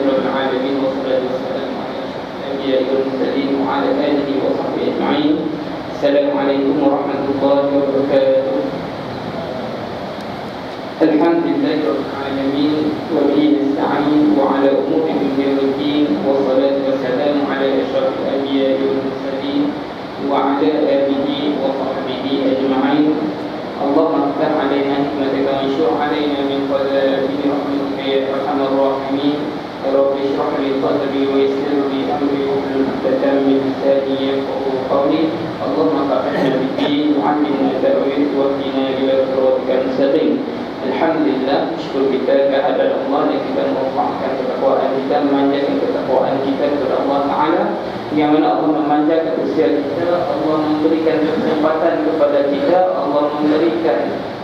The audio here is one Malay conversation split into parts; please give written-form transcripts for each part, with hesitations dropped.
rabbil alamin wassalatu wassalamu ala asyrafil anbiya'i wal mursalin wa ala alihi wa sahbihi ajma'in. Assalamualaikum warahmatullahi wabarakatuh. Alhamdulillahi rabbil alamin wa bihi nasta'in wa ala umuri dunya waddin wassalatu wassalamu ala asyrafil anbiya'i wal mursalin wa ala alihi wa sahbihi ajma'in. Allahumma iftah alaina hikmataka wa anshur alaina min khaza'ini rahmatika ya arhamar rahimin. Rabbi shrah li sadri wa yassir li amri wahlul 'uqdatam min lisani yafqahu qawli. Allahumma faqihna fid-din wa 'allimna ta'wil wa hdina ila siratikal mustaqim. Alhamdulillah, syukur kita kehadirat Allah yang kita memanjangkan ketakwaan kita, memanjangkan ketakwaan kita kepada Allah Ta'ala, yang mana Allah memanjangkan usia kita, Allah memberikan kesempatan kepada kita, Allah memberikan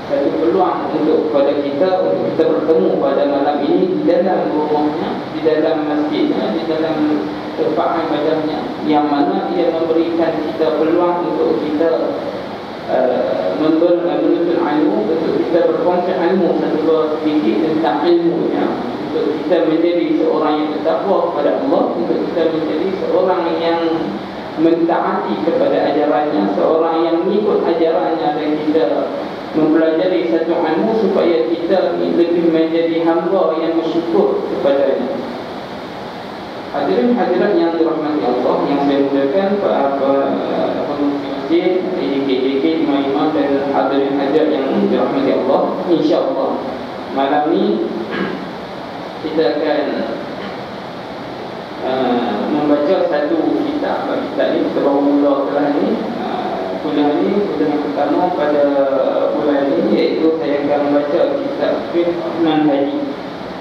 satu peluang untuk kepada kita untuk kita bertemu pada malam ini di dalam rumahnya, di dalam masjidnya, di dalam tempat ibadahnya, yang mana ia memberikan kita peluang untuk kita menuntut ilmu, untuk kita berkongsi ilmu satu sedikit tentang ilmunya, untuk kita menjadi seorang yang bertakwa kepada Allah, untuk kita menjadi seorang yang mentaati kepada ajarannya, seorang yang mengikut ajarannya, dan kita mempelajari satu ilmu supaya kita lebih menjadi hamba yang bersyukur kepadanya. Hadirin hadirat yang dirahmati Allah, yang saya muliakan, para pengurus masjid, DK, imam-imam dan hadirin hadirat yang dirahmati Allah, insya-Allah malam ni kita akan membaca satu kitab. Kita ni kita baru mula kelas ni, kuliah ni kuliah yang pertama pada bulan ini, iaitu saya akan membaca kitab Fiqh Manhaji.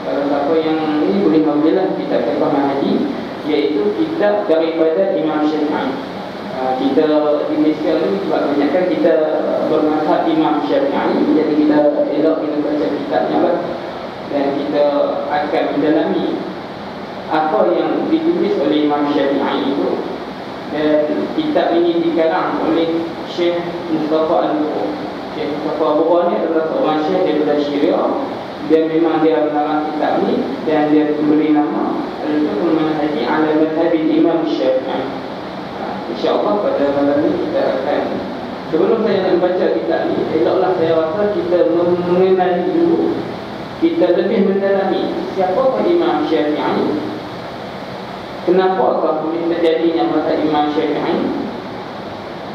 Kalau siapa yang ini boleh mengambillah kitab Fiqh Manhaji, iaitu kitab daripada Imam Syafi'i. Kita di Malaysia ni kebanyakan kita bermazhab Imam Syafi'i, jadi kita elok kita baca kitabnya lah, dan kita akan mendalami apa yang ditulis oleh Imam Syafi'i itu. Dan kitab ini dikarang oleh Syekh Mustafa Al-Bukhari. Syekh Mustafa Al-Bukhari ni adalah seorang syekh daripada Syria, dan memang dia mengarang kitab ni, dan dia memberi nama Al-Fiqh Manhaji ala madhhab Imam Syafi'i. InsyaAllah pada malam ni kita akan, sebelum saya nak membaca kitab ni, eloklah saya rasa kita mengenali dulu, kita lebih mendalami siapakah Imam Syafi'i, kenapakah boleh terjadinya mazhab Imam Syafi'i,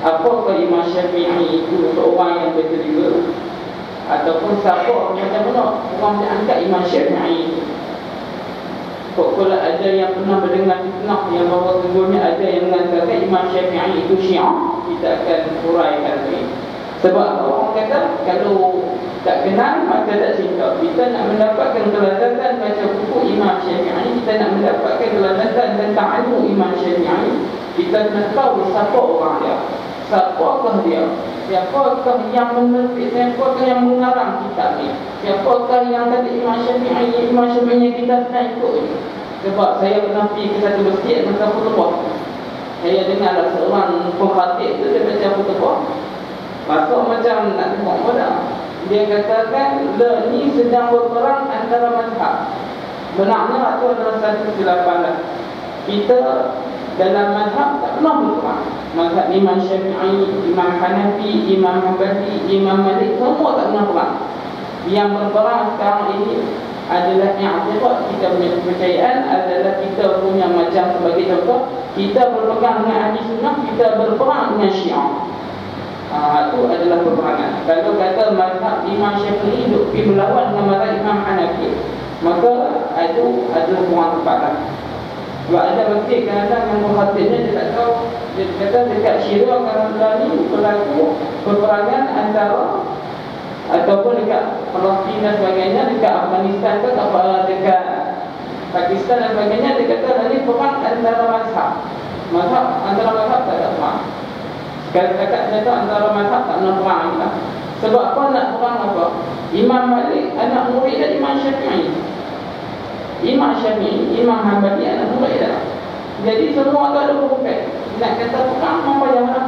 apakah Imam Syafi'i itu seorang yang berterima, ataupun siapa, macam mana orang diangkat Imam Syafi'i itu. Kalau ada yang pernah mendengar fitnah yang bahawa sesungguhnya ada yang mengatakan Imam Syafi'i itu Syiah, kita akan uraikan ini. Sebab orang kata kalau tak kenal maka tak cinta. Kita nak mendapatkan kelandasan baca buku Imam Syafi'i, kita nak mendapatkan kelandasan tentang ilmu Imam Syafi'i, kita nak tahu siapa orang dia, siapakah dia, siapakah yang menerbit, siapakah yang mengarang kitab ni, siapakah yang kata Imam Syafi'i kita nak ikut ni. Sebab saya pernah pergi ke satu masjid masa khutbah, saya dengar ada seorang pengkhatib tu, dia baca khutbah, masuk macam nak tengok pada, dia katakan ni sedang berperang antara mazhab. Benarnya itu adalah satu kesilapan. Kita dalam mazhab tak pernah berperang. Mazhab Imam Syafi'i, Imam Hanafi, Imam Hanbali, Imam Malik, semua tak pernah perang. Yang berperang sekarang ini adalah i'tiqad, kita punya kepercayaan adalah kita punya, macam sebagai contoh, kita berpegang dengan ahli sunnah, kita berperang dengan Syiah. Itu adalah peperangan. Kalau kata mazhab Imam Syafi'i duk pergi melawan dengan mazhab Imam Hanafi, maka itu adalah kurang tepat lah. Sebab ada masjid kadang-kadang yang mengkhatibnya dia tak tahu, dia kata dekat Syria kadang-kadang ni berlaku peperangan antara, ataupun dekat Palestin dan sebagainya, dekat Afghanistan ke dekat Pakistan dan sebagainya, dia kata tadi perang antara mazhab antara mazhab tak ada perang. Kalau cakap saya tahu antara mazhab tak nak perang kita. Sebab apa nak perang apa? Imam Malik anak murid dari Imam Syafi'i, Imam Syafi'i, Imam Hanbali anak murid dah. Jadi semua tu ada berbukai. Nak kata perang apa jangan.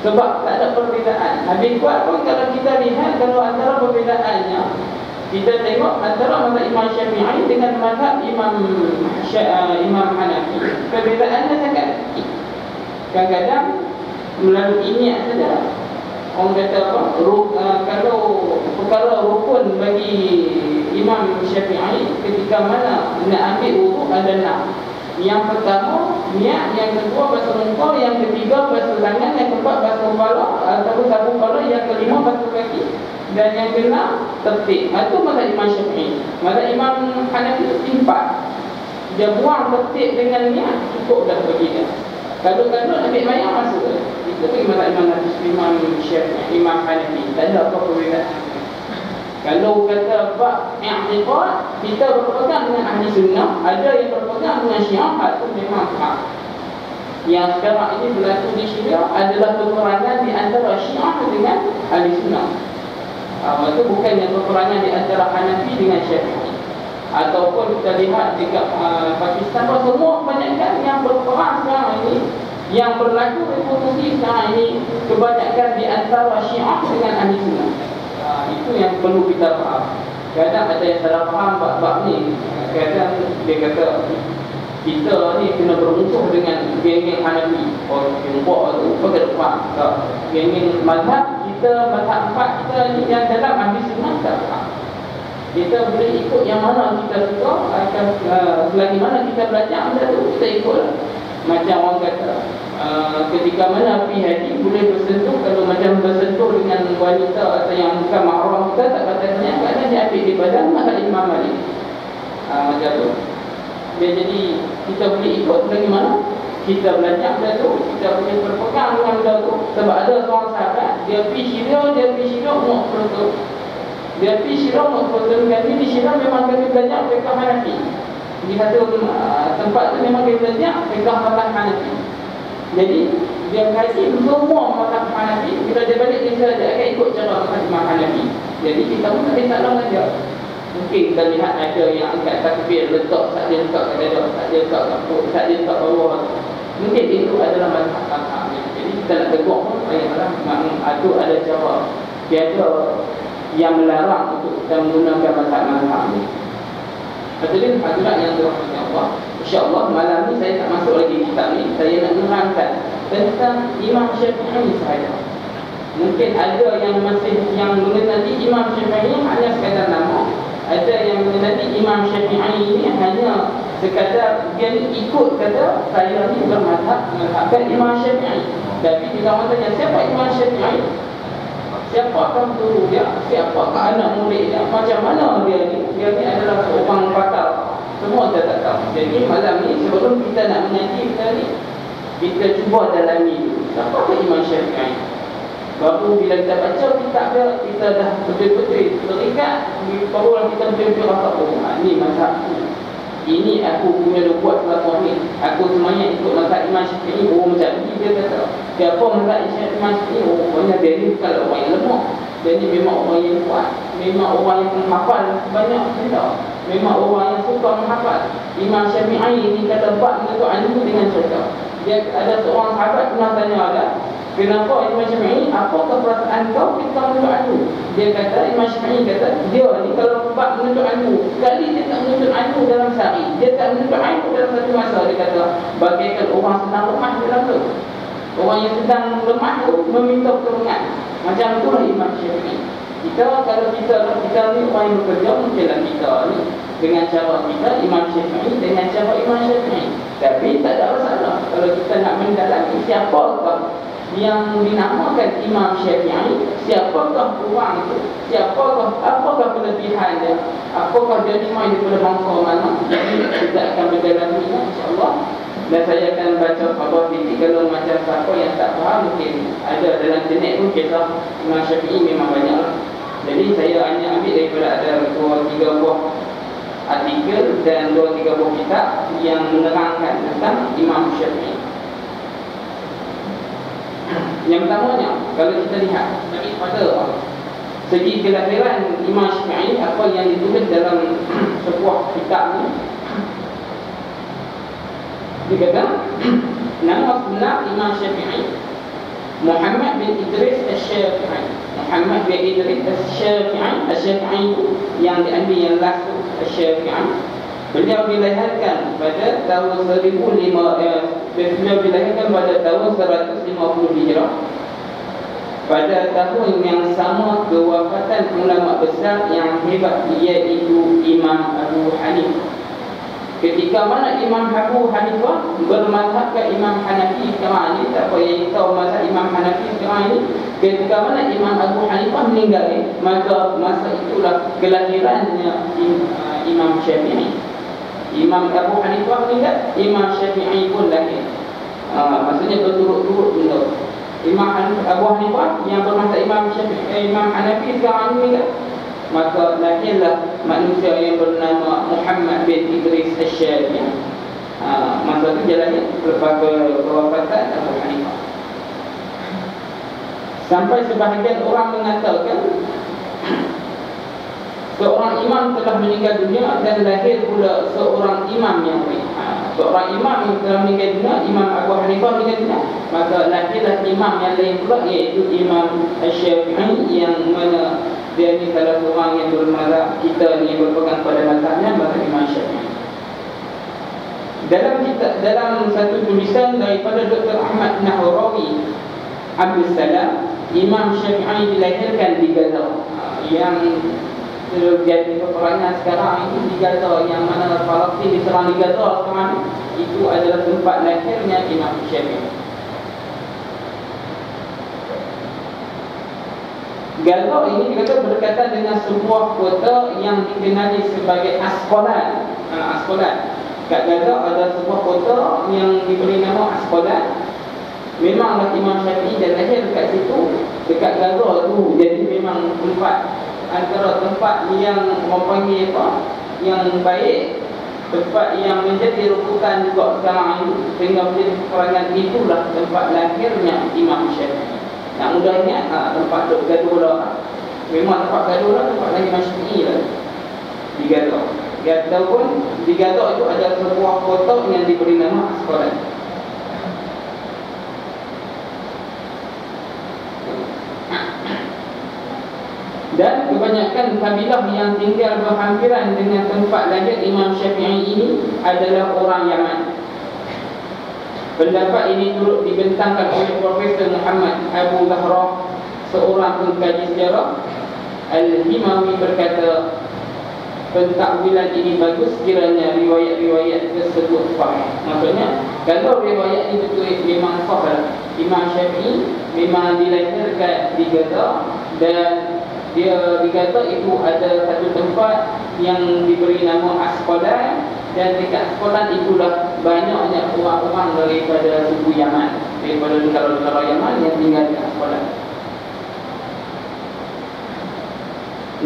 Sebab tak ada perbezaan. Habis kuat pun kalau kita lihat, kalau antara perbezaannya kita tengok antara mazhab Imam Syafi'i dengan mazhab Imam Hanafi, perbezaannya sangat kecil. Kadang-kadang melalui niat saja. Orang kata apa? Kalau perkara rukun bagi Imam Syafi'i, ketika mana nak ambil wuduk ada 6. Yang pertama niat, yang kedua basuh muka, yang ketiga basuh tangan, yang keempat basuh kepala ataupun sapu kepala, yang kelima basuh kaki, dan yang keenam tertib. Itu mazhab Imam Syafi'i. Mazhab Imam Hanafi simpan. Dia buang tertib dengan niat, cukup dah bagi dia. Kalau ambil mayang masuk ke. Itu bagi mazhab Imam Syafi'i, Imam Hanafi. Tak ada apa perbezaan. Kalau kata bab i'tiqad, kita berpegang dengan ahli sunnah, ada yang berpegang dengan Syiah, itu memang hak. Yang sekarang ini berlaku di Syiah adalah peperangan di antara Syiah dengan ahli sunnah. Itu bukannya peperangan di antara Hanafi dengan Syafi'i. Ataupun kita lihat dekat Pakistan, semua kebanyakan yang berperang sekarang ini, yang berlaku revolusi sekarang ini, kebanyakan di antara Syiah dengan ahli sunnah. Itu yang perlu kita faham. Kadang ada yang salah faham bab ni. Kadang dia kata kita ni kena bermusuh dengan geng-geng Hanafi. Jumpa tu ke depan. Geng-geng mazhab kita, mazhab 4 kita ni yang dalam ahli sunnah tak faham. Kita boleh ikut yang mana kita suka, selagi mana kita belajar benda tu kita ikut. Macam orang kata ketika mana pergi haji boleh bersentuh, kalau macam bersentuh dengan wanita atau yang bukan mahram kita tak batalnya, kerana dia ambil di badan mazhab Imam Malik. Macam tu. Dia jadi kita boleh ikut bagaimana kita belajar benda tu, kita boleh berpegang dengan benda tu. Sebab ada seorang sahabat, dia pergi Syria umur 10. Dia pergi Syria umur 10 kali. Di Syria memang kami belajar fiqh Hanafi. Di satu tempat tu memang kita belajar fiqh mazhab Hanafi. Jadi dia kaji semua mazhab Hanafi. Bila dia balik dia akan ikut cara mazhab Hanafi. Jadi kita pun tak bisa lawan dia. Mungkin kita lihat ada yang angkat takbir, letak saat dia letak kat dada, saat dia letak kat perut, saat dia letak bawah. Mungkin itu adalah mazhab. Jadi kita nak tegur pun ayatlah itu ada cara. Tiada yang melarang untuk kita menggunakan mazhab ini. Hadirin hadirat yang dirahmati Allah, insya-Allah malam ni saya tak masuk lagi kitab ni. Saya nak menerangkan tentang Imam Syafi'i sahaja. Mungkin ada yang masih yang mengenali Imam Syafi'i hanya sekadar nama. Ada yang mengenali Imam Syafi'i ini hanya sekadar dia ni ikut kata saya ni bermazhab mengikut Imam Syafi'i. Tapi kita orang tanya siapa Imam Syafi'i? Siapakah guru dia? Siapakah anak murid dia? Macam mana dia ni? Dia ni adalah seorang pakar. Semua kita tak tahu. Jadi malam ni sebelum kita nak mengaji kita ni, kita cuba dalami dulu. Siapakah Imam Syafi'i? Baru bila kita baca kitab dia, kita dah betul-betul terikat. Barulah kita betul-betul rasa, oh ni mazhab ini aku punya buat selama ni. Aku semuanya ikut mazhab Imam Syafi'i. Oh macam ni dia kata. Siapa mazhab Imam Syafi'i? Oh banyak dia ni bukan orang yang lemah. Dia ni memang orang yang kuat. Memang orang yang menghafal banyak benda. Memang orang yang suka menghafal. Imam Syafi'i ini kata bab menuntut ilmu dengan cerita. Dia ada seorang sahabat pernah tanya ada, kenapa Imam Syafi'i, apakah perasaan kau ketika menuntut ilmu? Dia kata, Imam Syafi'i kata, dia ni kalau bab menuntut ilmu, sekali dia tak menuntut ilmu dalam sehari, dia tak menuntut ilmu dalam satu masa. Dia kata, bagaikan orang sedang lemah dalam tu. Orang yang sedang lemah tu meminta pertolongan. Macam itulah Imam Syafi'i. Kalau kita ni orang yang bekerja, mungkinlah kita ni dengan cara kita Imam Syafi'i dengan cara Imam Syafi'i. Tapi tak ada masalah kalau kita nak mendalami siapakah yang dinamakan Imam Syafi'i, siapakah orang itu, apakah kelebihan dia, apakah dia ni main daripada bangsa mana. Kita akan mendalaminya insya-Allah. Dan saya akan baca beberapa titik. Kalau macam siapa yang tak faham, mungkin ada dalam internet pun kisah Imam Syafi'i memang banyak. Jadi saya hanya ambil daripada ada 2-3 buah artikel dan 2-3 buah kitab yang menerangkan tentang Imam Syafi'i. Yang pertamanya, kalau kita lihat daripada segi kelahiran Imam Syafi'i, apa yang ditulis dalam sebuah kitab ni, dia kata nama sebenar Imam Syafi'i Muhammad bin Idris Asy-Syafi'i. Muhammad bin Idris Asy-Syafi'i. Asy-Syafi'i itu yang diambil yang last tu, Asy-Syafi'i. Beliau dilahirkan pada tahun 1005, beliau dilahirkan pada tahun 150 Hijrah. Pada tahun yang sama kewafatan ulama besar yang hebat, iaitu Imam Abu Hanifah. Ketika mana Imam Abu Hanifah bermazhab ke Imam Hanafi sekarang ini, tak apa yang tahu mazhab Imam Hanafi sekarang ini. Ketika mana Imam Abu Hanifah meninggal, maka masa itulah kelahirannya Imam Syafi'i. Imam Abu Hanifah meninggal, Imam Syafi'i pun lahir. Maksudnya berturut-turut meninggal. Imam Abu Hanifah yang bermazhab Imam Syafi'i, Imam Hanafi sekarang ini meninggal, maka lahirlah manusia yang bernama Muhammad bin Idris Asy-Syafi'i. Masa itu dia lahir lepas kewafatan Abu Hanifah. Sampai sebahagian orang mengatakan seorang imam telah meninggal dunia dan lahir pula seorang imam yang lain. Seorang imam yang telah meninggal dunia, Imam Abu Hanifah meninggal dunia, maka lahirlah imam yang lain pula, iaitu Imam Asy-Syafi'i, yang mana dia ni salah seorang yang bermazhab, kita ni yang berpegang pada mazhabnya, mazhab Imam Syafi'i. Dalam satu tulisan daripada Dr. Ahmad Nahrawi Abdul Salam, Imam Syafi'i dilahirkan di Gaza, yang terjadi peperangan sekarang ini di Gaza, yang mana Palestin diserang di Gaza sekarang, itu adalah tempat lahirnya Imam Syafi'i. Gaza ini dikata berdekatan dengan sebuah kota yang dikenali sebagai Asqalan. Asqalan. Kat Gaza ada sebuah kota yang diberi nama Asqalan. Memanglah Imam Syafi'i dan lahir dekat situ, dekat Gaza tu. Jadi memang tempat, antara tempat yang mempanggil apa, yang baik, tempat yang menjadi rujukan juga sekarang ini, sehingga menjadi peperangan, itulah tempat lahirnya Imam Syafi'i. Nak mudahnya tempat duk gaduh lah. Memang tempat gaduh lah, tempat lahir Imam Syafi'i lah di Gaza. Gaza pun, di Gaza itu ada sebuah kota yang diberi nama Asqalan. Dan kebanyakan kabilah yang tinggal berhampiran dengan tempat lahir Imam Syafi'i ini adalah orang Yaman. Pendapat ini turut dibentangkan oleh Profesor Muhammad Abu Zahra, seorang pengkaji sejarah. Al-Himawi berkata, pentakwilan ini bagus kiranya riwayat-riwayat tersebut sahih. Maksudnya, kalau riwayat ini betul memang sahih, Imam Syafi'i memang dilahirkan di Gaza, dan dia dikata itu ada satu tempat yang diberi nama Asqalan, dan dekat Asqalan itulah banyaknya orang-orang daripada suku Yaman, daripada negara-negara Yaman yang tinggal di Asqalan.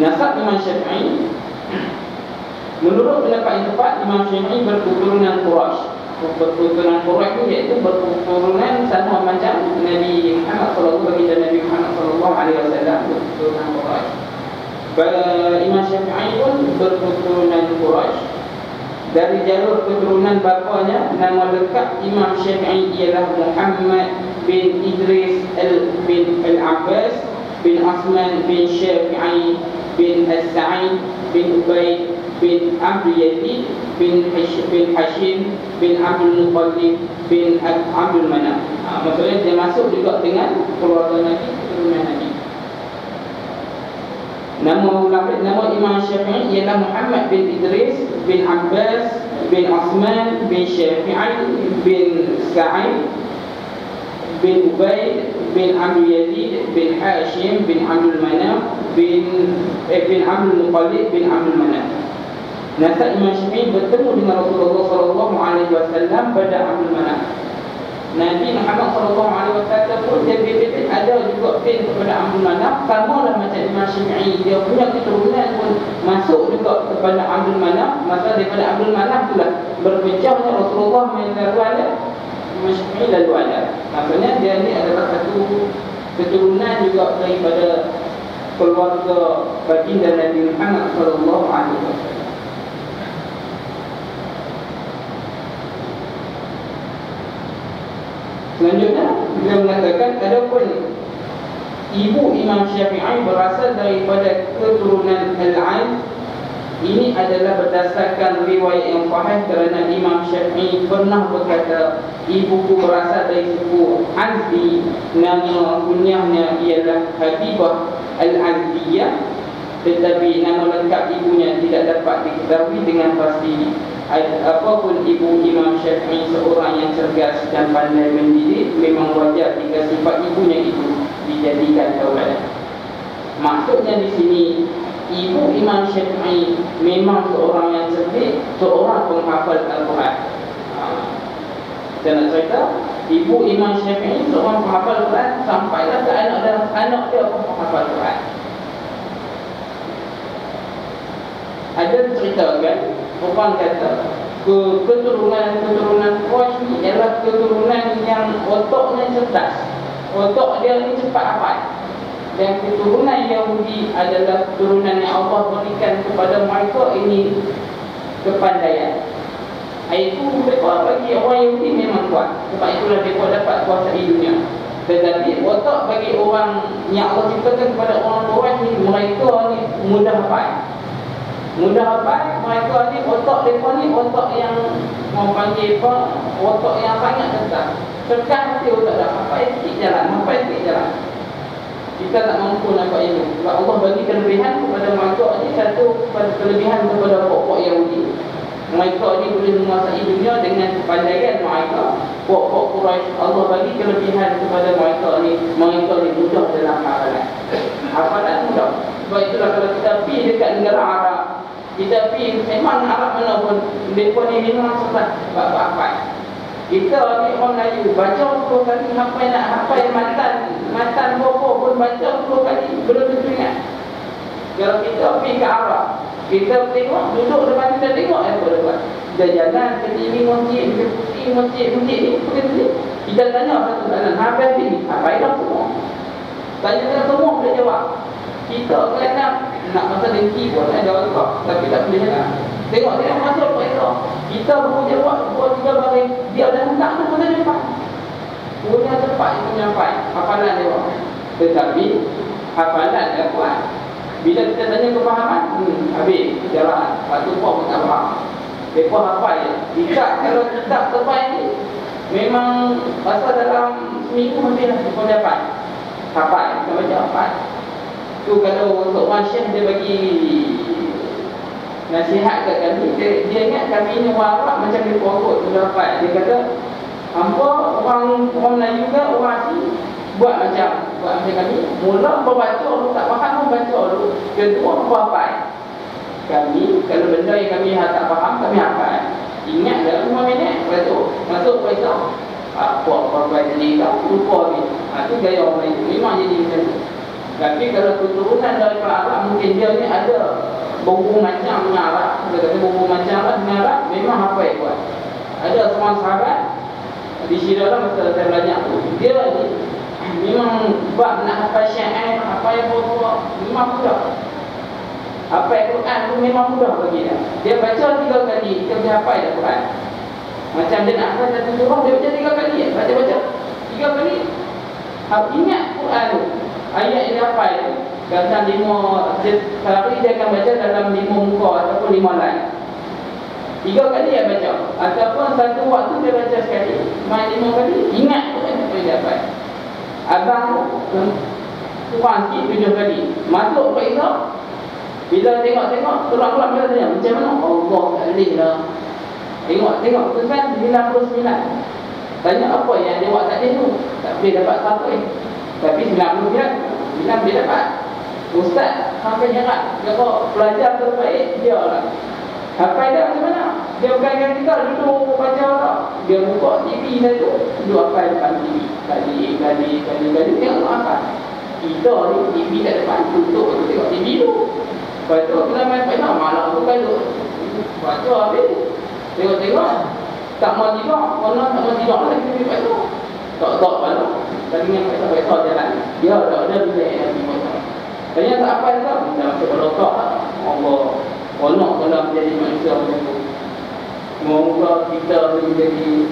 Nasab Imam Syafi'i, menurut pendapat yang tepat, Imam Syafi'i berketurunan Quraisy. Berketurunan Quraisy iaitu berketurunan sama macam Nabi Muhammad SAW, baginda Nabi Muhammad SAW, berketurunan Quraisy. Imam Syafi'i pun berketurunan Quraisy. Dari jalur keturunan bapanya, nama lengkap Imam Syafi'i ialah Muhammad bin Idris bin Al-Abbas bin Osman bin Syafi'i bin As-Sa'id bin Ubaid bin Abdul Yazid bin Hashim bin Abdul Muttalib bin Abdul Manaf. Maksudnya dia masuk juga dengan keluarga Nabi, keturunan Nabi. Nama Imam Syafi'i ialah Muhammad bin Idris bin Abbas bin Osman bin Syafi'i bin Sa'id bin Ubaid bin Abdul Yazid bin Hashim bin Abdul Manaf bin Abdul Muttalib bin Abdul Manaf. Nasab Imam Syafi'i bertemu dengan Rasulullah SAW pada Abdul Manaf. Nabi Muhammad SAW pun dia ada juga bin kepada Abdul Manaf, samalah macam Imam Syafi'i. Dia punya keturunan pun masuk juga kepada Abdul Manaf. Masa daripada Abdul Manaf itulah berpecahnya Rasulullah lalu ada, Imam Syafi'i lalu ada. Maksudnya dia ni adalah satu keturunan juga daripada keluarga baginda Nabi Muhammad SAW. Selanjutnya beliau mengatakan adapun ibu Imam Syafi'i berasal daripada keturunan Al-Ain. Ini adalah berdasarkan riwayat yang sahih kerana Imam Syafi'i pernah berkata ibuku berasal dari suku Azdi, nama kunyahnya ialah Habibah Al-Azdiyah, tetapi nama lengkap ibunya tidak dapat diketahui dengan pasti. Apapun ibu Imam Syafi'i seorang yang cergas dan pandai mendidik, memang wajar jika sifat ibunya itu dijadikan tauladan. Maksudnya di sini ibu Imam Syafi'i memang seorang yang cerdik, seorang penghafal Al-Quran. Saya nak cerita, ibu Imam Syafi'i seorang penghafal Al-Quran, sampailah ke anak dia pun penghafal Al-Quran. Ada ceritakan, orang kata keturunan Quraisy ni ialah keturunan yang otaknya cerdas, otak dia ni cepat hafal. Dan keturunan Yahudi adalah keturunan yang Allah berikan kepada mereka ini kepandaian. Itu mereka bagi orang Yahudi memang kuat. Sebab itulah mereka dapat kuasai dunia. Tetapi otak bagi orang yang Allah ciptakan kepada orang Quraisy ni, mereka ni mudah hafal. Mudah hafal, mereka ni otak mereka ni otak yang orang panggil apa? Otak yang sangat cerdas. Cerdas mesti otak dah hafal sikit jalan. Kita tak mampu nampak itu. Sebab Allah bagi kelebihan kepada mereka ni, satu kelebihan kepada pokok Yahudi. Mereka ni boleh menguasai dunia dengan kepandaian mereka. Pokok Quraisy, Allah bagi kelebihan kepada mereka ni mudah dalam hafalan. Hafalan mudah. Sebab itulah kalau kita pergi dekat negara Arab, kita pergi memang Arab mana pun, mereka ni memang susah hafal. Kita ni orang Melayu baca 10 kali sampai nak hafal matan berapa pun baca 10 kali belum tentu ingat. Kalau kita pergi ke Arab, kita tengok, duduk depan kita tengok apa dia buat. Kita jalan ke sini masjid ni pergi. Kita tanya satu jalan, habis ni apa dah semua. Tanya semua boleh jawab. Kita kadang nak masa dengki pun ada orang, tapi tak boleh jalan. Tengok masuk mereka. Kita baru jawab 2-3 baris, dia dah hentak tu masa depan. Punya cepat itu nyampai hafalan dia. Tetapi hafalan dia kuat. Bila kita tanya kefahaman, habis jalan. Satu pun tak faham. Mereka hafal je. Jika kalau kitab tebal ni, memang pasal dalam seminggu habis pun dapat. Hafal, kita baca hafal. Tu kalau untuk masyarakat dia bagi nasihat kat kami, dia ingat kami ni orang Arab macam dia pokok sudah hafal. Dia kata, hampa orang Melayu ke orang asli buat macam kami. Mula membaca dulu, tak faham membaca dulu. Kedua hafal. Kami, kalau benda yang kami tak faham, kami hafal. Ingat dalam 5 minit, masuk baca. Apa tadi kau lupa ni. Itu gaya orang Melayu. Memang jadi macam tu. Tapi kalau keturunan daripada Arab, mungkin dia ni ada buku macam dengan Arab. Kita kata buku macam Arab dengan Arab, memang hafal kuat. Ada seorang sahabat di Syirah masa saya belajar tu, dia ni memang bab nak hafal syair, hafal yang berbuat memang mudah. Hafal Quran tu memang mudah bagi dia. Dia baca 3 kali, dia boleh hafal dah Quran. Macam dia nak hafal satu surah, dia baca 3 kali. Baca 3 kali. Ingat Quran tu, ayat yang dia hafal tu. Kadang 5 sehari dia akan baca dalam 5 muka ataupun 5 line. 3 kali dia baca. Ataupun satu waktu dia baca sekali, main 5 kali, ingat Quran tu dia hafal. Abang tu kurang sikit 7 kali. Masuk ke Islam, bila tengok keluar bila tanya macam mana? Allah tak boleh lah. Tengok tulisan 99. Tanya apa yang dia buat tadi tu, tak boleh dapat satu tapi 99 dia dapat. Ustaz sampai nyerat, kalau pelajar terbaik dia lah. Hafal dia macam mana? Dia bukan kita duduk baca tak. Dia buka TV satu, duduk hafal depan TV. Kali tengok hafal. Kita ni TV tak depan, tutup tengok TV tu. Lepas tu kita main final, malam tu kan duduk baca habis. Tengok tak mau tidur, mana tak mau tidur lah kita pergi baca. Tak malam. Tadi yang baca jalan. Dia ada bila yang baca. Tanya tak apa tak? Kita masuk berdoa lah. Allah konok kena menjadi manusia macam tu. Moga kita menjadi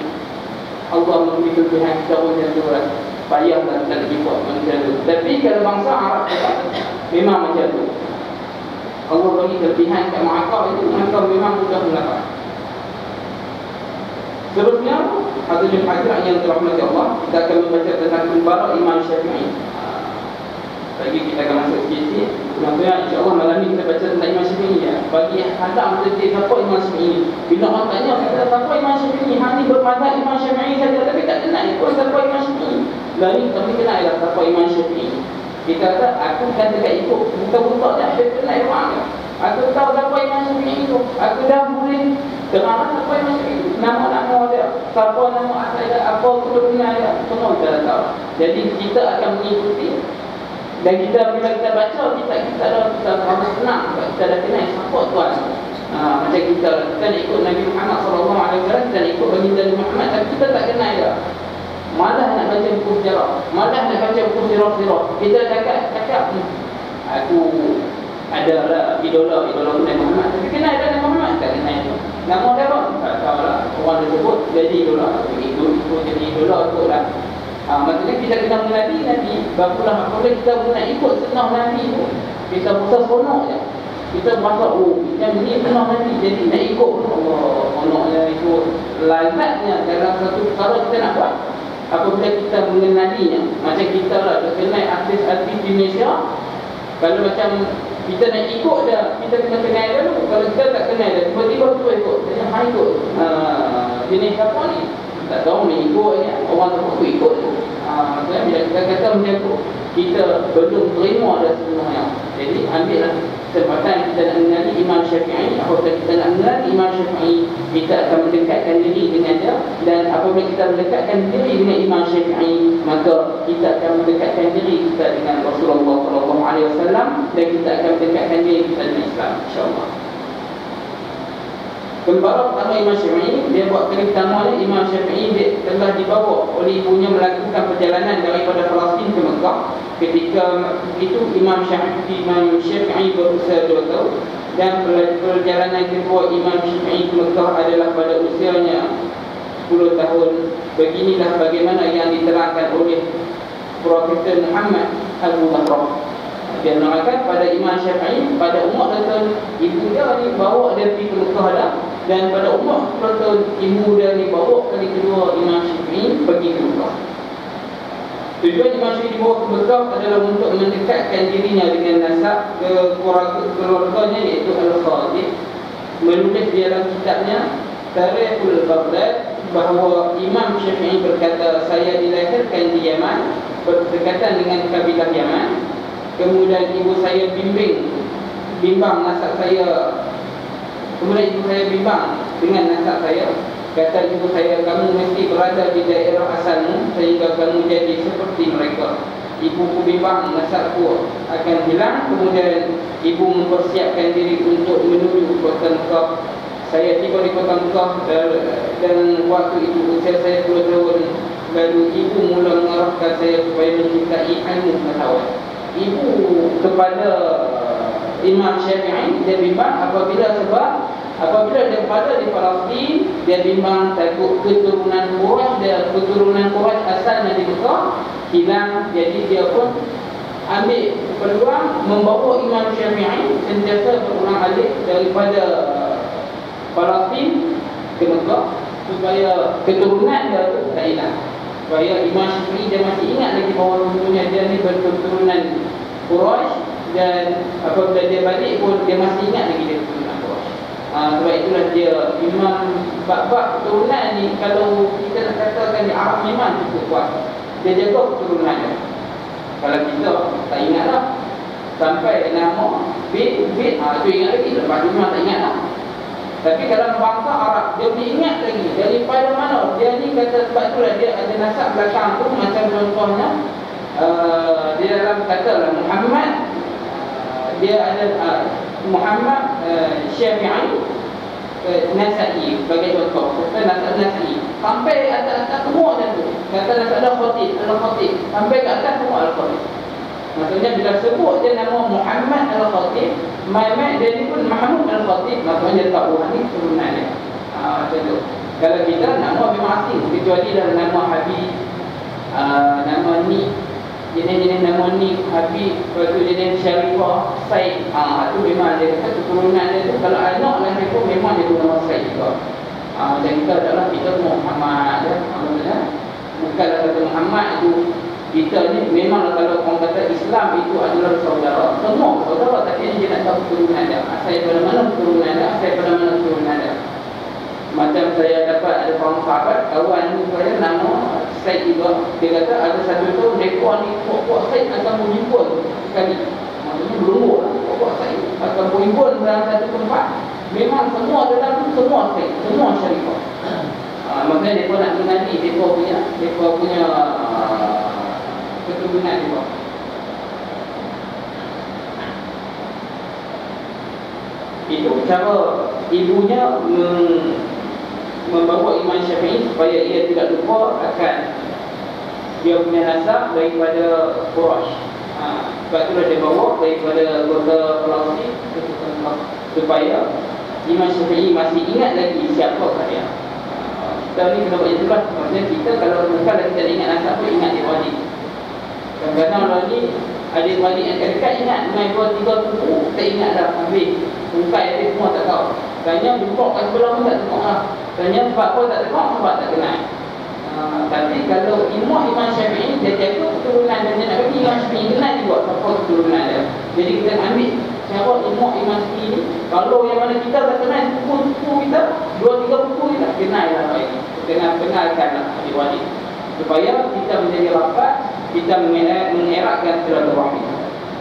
Allah memberi kelebihan kita pun macam tu lah. Payahlah kita nak ikut macam tu. Tapi kalau bangsa Arab memang macam tu. Allah bagi kelebihan kat Mu'aqqab itu, maka memang mudah mendapat. Seterusnya, hadirin hadirat yang dirahmati Allah, kita akan membaca tentang Al-Bara' Imam Syafi'i. Bagi kita akan masuk sikit-sikit. Kemudian insya-Allah malam ni kita baca tentang Imam Syafi'i ya. Bagi hadam tertib siapa Imam Syafi'i. Bila orang tanya kata siapa Imam Syafi'i, hang ni bermazhab Imam Syafi'i saja tapi tak kenal ikut siapa Imam Syafi'i. Lah ni kami kenal lah siapa Imam Syafi'i. Kita kata aku kan dekat ikut buta-buta dah dia kenal orang dia. Aku tahu siapa Imam Syafi'i itu. Aku dah boleh kenal siapa Imam Syafi'i. Nama-nama dia, siapa nama asal dia, apa keturunan dia, semua kita dah tahu. Jadi kita akan mengikuti. Dan kita bila kita baca kita dah senang, kita dah kenal siapa tuan. Macam kita nak ikut Nabi Muhammad SAW, kita nak ikut baginda Nabi Muhammad, tapi kita tak kenal dia. Malah nak baca buku sejarah, malah nak baca buku sirah-sirah. Kita cakap aku adalah idola Nabi Muhammad, tapi kenal Nabi Muhammad tak kenal dia. Nama dia apa? Tak tahu lah. Orang dia sebut jadi idola, ikut jadi idola tu lah. Maksudnya kita kena mengenali Nabi. Barulah apabila kita nak ikut sunnah Nabi tu, kita merasa seronok je. Kita merasa yang ni sunnah Nabi, jadi nak ikut Allah, seronoknya ikut. Lazatnya dalam satu perkara kita nak buat apabila kita mengenalinya. Macam kita lah terkenal artis-artis di Malaysia. Kalau macam kita nak ikut dia, kita kena kenal dia dulu. Kalau kita tak kenal dia, tiba-tiba kita ikut. Dia nak ikut jenis siapa ni? Tak tahu nak ikut ni, orang tu ikut tu. Maksudnya bila kita kata macam tu, kita belum terima dah semuanya. Jadi ambillah kesempatan kita nak mengenali Imam Syafi'i. Apabila kita nak mengenali Imam Syafi'i, kita akan mendekatkan diri dengan dia. Dan apabila kita mendekatkan diri dengan Imam Syafi'i, maka kita akan mendekatkan diri kita dengan Rasulullah SAW, dan kita akan mendekatkan diri kita dengan Islam, insya-Allah. Pembara pertama Imam Syafi'i, dia buat kali pertama ni, Imam Syafi'i dia telah dibawa oleh ibunya melakukan perjalanan daripada Palestin ke Mekah. Ketika itu Imam Syafi'i berusia 2 tahun, dan perjalanan kedua Imam Syafi'i ke Mekah adalah pada usianya 10 tahun. Beginilah bagaimana yang diterangkan oleh Profesor Muhammad Al-Mubarak. Dia menerangkan pada Imam Syafi'i pada umur 2 tahun ibu dia ni bawa dia pergi ke Mekah dah, dan pada umur 10 tahun ibu dia ni bawa kali kedua Imam Syafi'i pergi ke Mekah. Tujuan Imam Syafi'i dibawa ke Mekah adalah untuk mendekatkan dirinya dengan nasab keluarganya, iaitu Al-Khatib. Menulis di dalam kitabnya Tarikhul Baghdad bahawa Imam Syafi'i berkata, saya dilahirkan di Yaman berdekatan dengan kabilah Yaman. Kemudian ibu saya bimbang nasab saya. Kemudian ibu saya bimbang dengan nasab saya. Kata ibu saya, kamu mesti berada di daerah asalmu sehingga kamu jadi seperti mereka. Ibuku bimbang nasabku akan hilang. Kemudian ibu mempersiapkan diri untuk menuju kota Mekah. Saya tiba di kota Mekah dan waktu itu usia saya 10 tahun. Lalu ibu mula mengarahkan saya supaya mencintai ilmu pengetahuan. Ibu kepada Imam Syafi'i, dia bimbang apabila dia berada di Palestin, dia bimbang takut keturunan Quraisy asalnya di Mekah hilang. Jadi dia pun ambil peluang membawa Imam Syafi'i sentiasa berulang-alik daripada Palestin ke Mekah supaya keturunan dia tu tak hilang. Supaya Imam Syafi'i dia masih ingat lagi bahawa tentunya dia ni berketurunan Quraisy, dan apabila dia balik pun dia masih ingat lagi dia keturunan Quraisy. Sebab itulah dia Imam bab keturunan ni, kalau kita nak katakan di Arab memang cukup kuat. Dia jaga keturunan dia. Kalau kita tak ingat lah sampai nama tu ingat lagi, lepas tu memang tak ingat lah. Tapi kalau bangsa Arab, dia boleh ingat lagi daripada mana. Dia ni kata, sebab itulah dia ada nasab belakang tu. Macam contohnya di dalam katalah Muhammad, dia ada Muhammad Syafi'i Nasa'i sebagai contoh. Kata nasab Nasa'i sampai atas semua dan tu. Kata nasab Al-Khatib sampai ke atas semua Al-Khatib. Maksudnya bila sebut dia nama Muhammad Al-Khatib, dia ni pun Mahmud Al-Khatib, maksudnya dia tahu ni keturunan dia. Macam tu. Kalau kita nama memang asing, kecuali dalam nama Habib, nama ni, jenis-jenis nama ni Habib, lepas tu jenis Syarifah, Said, itu memang dia kata keturunan dia tu. Kalau anak lahir pun memang dia nama Said juga. Macam kita adalah kita Muhammad ya, bukanlah kata Muhammad itu. Kita ni memang kalau orang kata Islam itu adalah saudara, semua saudara, tapi dia nak tahu keturunan dia, asal pada mana keturunan dia, asal pada mana keturunan dia. Macam saya dapat ada kawan sahabat, kawan saya nama Said juga, dia kata ada satu tu mereka ni puak-puak Said akan berhimpun sekali, maksudnya berlumur lah, puak-puak Said akan berhimpun dalam satu tempat. Memang semua dalam tu semua Said, semua Syarifah. Maknanya mereka nak mengenali mereka punya keturunan juga. Itu cara ibunya membawa Imam Syafi'i supaya ia tidak lupa akan dia punya nasab daripada Quraisy. Sebab itulah dia bawa daripada kota Palestin supaya Imam Syafi'i masih ingat lagi siapa dia. Kita ni kena buat itulah. Maksudnya kita kalau bukan kita ingat nasab pun ingat adik-adik. Kadang-kadang orang ni adik-adik yang dekat ingat, main 2-3 buku tak ingat dah habis. Bukan adik semua tak tahu. Tanya jumpa kat sebelah pun tak tengok lah. Tanya sebab apa tak tengok, sebab tak kenal. Tapi kalau Imam Syafi'i dia jaga keturunan dan dia nak bagi Imam Syafi'i kenal juga apa keturunan dia. Jadi kita ambil siapa Imam Syafi'i ni. Kalau yang mana kita tak kenal buku kita, 2-3 buku kita kenal lah baik. Kenalkan lah adik-adik supaya kita menjadi rapat, kita mengeratkan silaturahmi.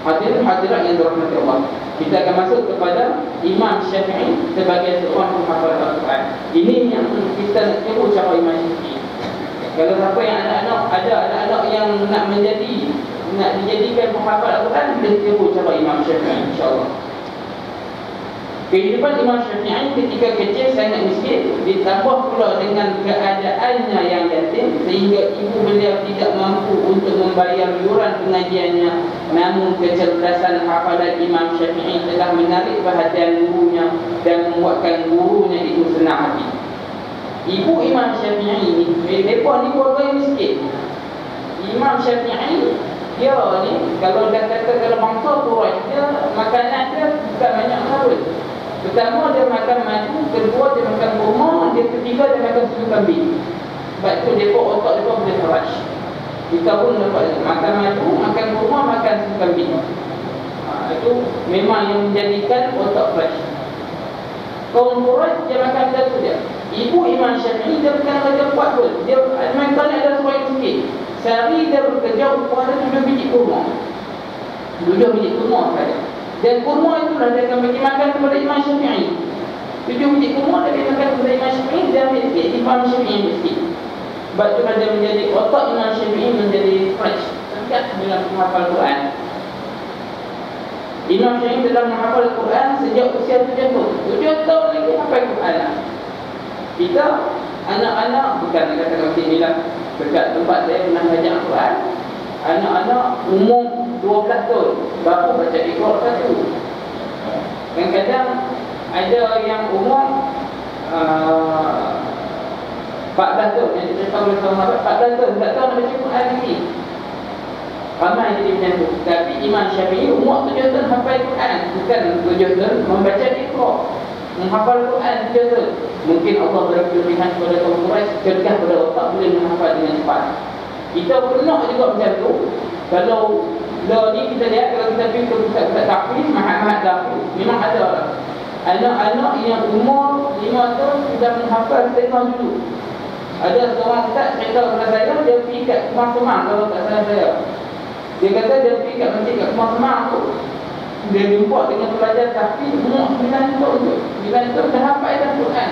Hadirin hadirat yang dirahmati Allah, kita akan masuk kepada Imam Syafi'i sebagai seorang penghafal Al-Quran. Ini yang kita nak tiru cara Imam Syafi'i. Kalau siapa yang ada anak-anak yang nak dijadikan penghafal Al-Quran, kita tiru cara Imam Syafi'i, insya-Allah. Kehidupan Imam Syafi'i ketika kecil sangat miskin, ditambah pula dengan keadaannya yang yatim, sehingga ibu beliau tidak mampu untuk membayar yuran pengajiannya. Namun kecerdasan hafalan Imam Syafi'i telah menarik perhatian gurunya dan membuatkan gurunya itu senang hati. Ibu Imam Syafi'i ini, mereka ni keluarga yang miskin. Imam Syafi'i dia ni kalau dah kata kalau bangsa Quraisy, dia makanan dia bukan banyak harus. Pertama dia makan madu, kedua dia makan kurma, dia ketiga dia makan susu kambing. Sebab itu mereka otak mereka boleh faraj. Kita pun dapat makan madu, makan kurma, makan susu kambing. Itu memang yang menjadikan otak faraj. Kaum Quraisy dia makan satu dia. Ibu Imam Syafi'i dia bukan raja kuat pun. Dia memang ada seorang miskin. Sehari dia bekerja kepada 7 biji kurma. 7 biji kurma saja. Dan kurma itulah dia akan bagi makan kepada Imam Syafi'i. 7 biji kurma dia bagi makan kepada Imam Syafi'i, dia ambil sikit Imam Syafi'i miskin. Sebab itulah dia menjadi otak Imam Syafi'i menjadi fresh, tegak dalam menghafal Quran. Imam Syafi'i telah menghafal Quran sejak usia 7 tahun. 7 tahun lagi hafal Quran. Kita anak-anak bukan kata-kata inilah dekat tempat saya pernah belajar Quran. Anak-anak umur 12 tahun baru baca Iqra satu. Kadang-kadang ada yang umur 14 tahun, yang kita tahu oleh 14 tahun tak tahu nak baca Quran lagi. Ramai jadi macam tu. Tapi Imam Syafi'i umur 7 tahun hafal Quran, bukan 7 tahun membaca Iqra, menghafal Quran 7 tahun. Mungkin Allah beri pilihan kepada kaum Quraisy, cerdas pada otak, boleh menghafal dengan cepat. Kita pernah juga macam tu. Kalau ni kita lihat, kalau kita pergi ke pusat-pusat tahfiz, mahat-mahat tahfiz, memang ada lah anak-anak yang umur 5 tahun sudah menghafal setengah dulu. Ada seorang ustaz cerita kepada saya, dia pergi kat Kemang Semang, kalau tak salah saya. Dia kata dia pergi kat masjid kat Kemang Semang tu, dia jumpa dengan pelajar tahfiz umur 9 tahun tu. 9 tahun dah hafal dah Quran.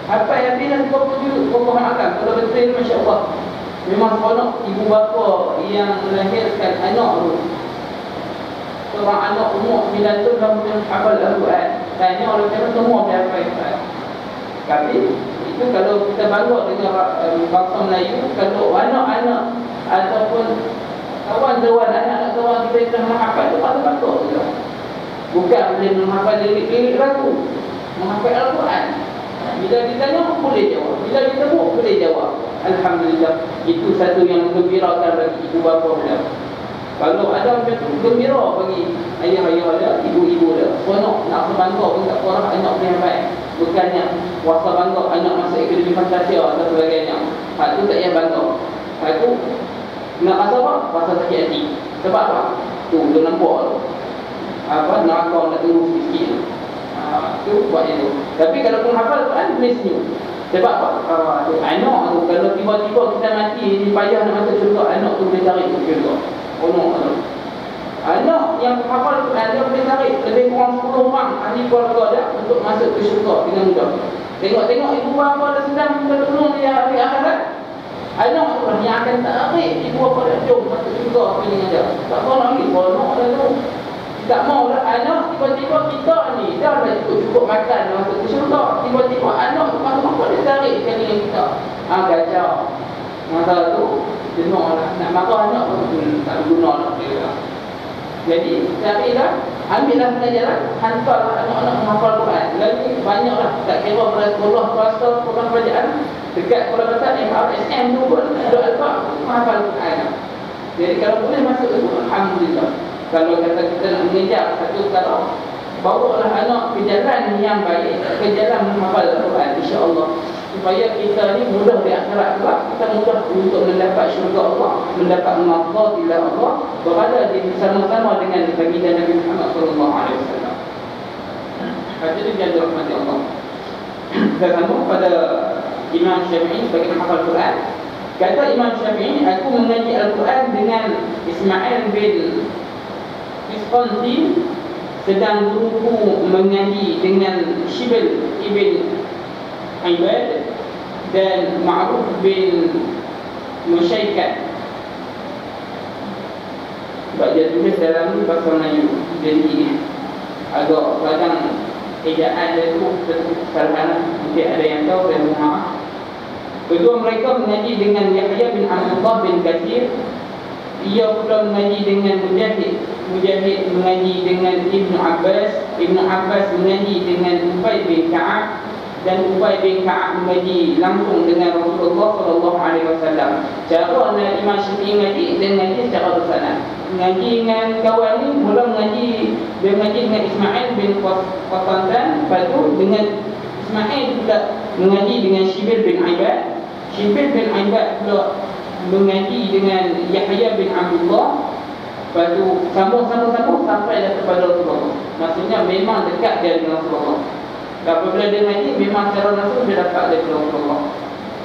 Hafal yang dia dah 20 juz, pokok makan. Kalau betul, masya-Allah. Memang seronok ibu bapa yang melahirkan anak tu. Seorang anak umur 9 tahun dah boleh hafal Al-Quran. Tanya orang kata semua boleh hafal Quran. Tapi itu kalau kita bangga dengan bangsa Melayu, kalau anak-anak ataupun kawan-kawan, anak-anak kawan kita yang dah menghafal tu patut bangga juga. Bukan boleh menghafal lirik-lirik lagu, menghafal Al-Quran. Bila ditanya boleh jawab, bila ditemu boleh jawab. Alhamdulillah, itu satu yang gembirakan bagi ibu bapa dia. Kalau ada macam tu, gembira bagi ayah-ayah dia, ibu-ibu dia. Seronok, nak sebangga pun tak korang anak boleh baik. Bukannya wasa bangga anak masuk akademi Fantasia atau sebagainya. Hak tu tak payah bangga. Hak tu nak rasa apa? Rasa sakit hati. Sebab apa? Tu, dia nampak tu. Neraka nak tunggu sikit-sikit. Tu buat itu. Tapi kalau pun hafal Quran, boleh senyum. Sebab apa? Anak tu, kalau tiba-tiba kita mati, payah nak masuk syurga, anak tu boleh tarik ke syurga. Anak yang hafal Quran, dia boleh tarik lebih kurang 10 orang ahli keluarga dia untuk masuk ke syurga dengan mudah. Tengok-tengok ibu bapa dah sedang bertolong dia di akhirat. Anak tu lah yang akan tarik ibu bapa dia jom masuk syurga dengan dia. Tak mau lagi, nak dah tu. Tak mau lah anak, tiba-tiba kita ni dah cukup makan masuk ke syurga. Tiba-tiba anak tu masuk dia tarik dengan kita. Kacau. Masa tu jenuh lah. Nak marah anak pun tak guna nak dia. Jadi carilah, ambillah pelajaran, hantarlah anak-anak menghafal Quran. Lagi banyaklah, tak kira pada sekolah swasta, sekolah kerajaan, dekat sekolah besar MRSM tu pun ada alfa menghafal Quran. Jadi kalau boleh masuk itu, alhamdulillah. Kalau kata kita nak mengejar satu perkara, bawalah anak ke jalan yang baik, ke jalan menghafal Quran, insya-Allah. Supaya kita ni mudah di akhirat kelak, kita mudah untuk mendapat syurga Allah, mendapat mardhatillah Allah, berada di bersama-sama dengan baginda Nabi Muhammad sallallahu alaihi wasallam. Hadirin yang dirahmati Allah. Kita sambung pada Imam Syafi'i sebagai hafal Quran. Kata Imam Syafi'i, aku mengaji Al-Quran dengan Ismail bin Isqantin, sedang guruku mengaji dengan Shibil ibn Ibad dan Ma'ruf bin Musyaikat. Sebab dia tulis dalam bahasa Melayu, jadi agak kadang ejaan dia tu kesalahan, mungkin ada yang tahu, saya mohon maaf. Kedua mereka mengaji dengan Yahya bin Abdullah bin Katsir. Ia pula mengaji dengan Mujahid. Mujahid mengaji dengan Ibnu Abbas. Ibnu Abbas mengaji dengan Ubay bin Ka'ab. Dan Ubay bin Ka'ab mengaji langsung dengan Rasulullah sallallahu alaihi wasallam. Cara Imam Syafi'i mengaji, dia mengaji secara bersanad. Mengaji dengan kawan ni, mula mengaji, dia mengaji dengan Ismail bin Qatandan, lepas tu dengan Ismail pula mengaji dengan Shibil bin Ibad. Shibil bin Ibad pula mengaji dengan Yahya bin Abdullah. Lepas tu sambung-sambung sampai dah kepada Rasulullah. Maksudnya memang dekat dia dengan Rasulullah. Apabila dia ngaji, memang secara langsung dia dapat dari Rasulullah.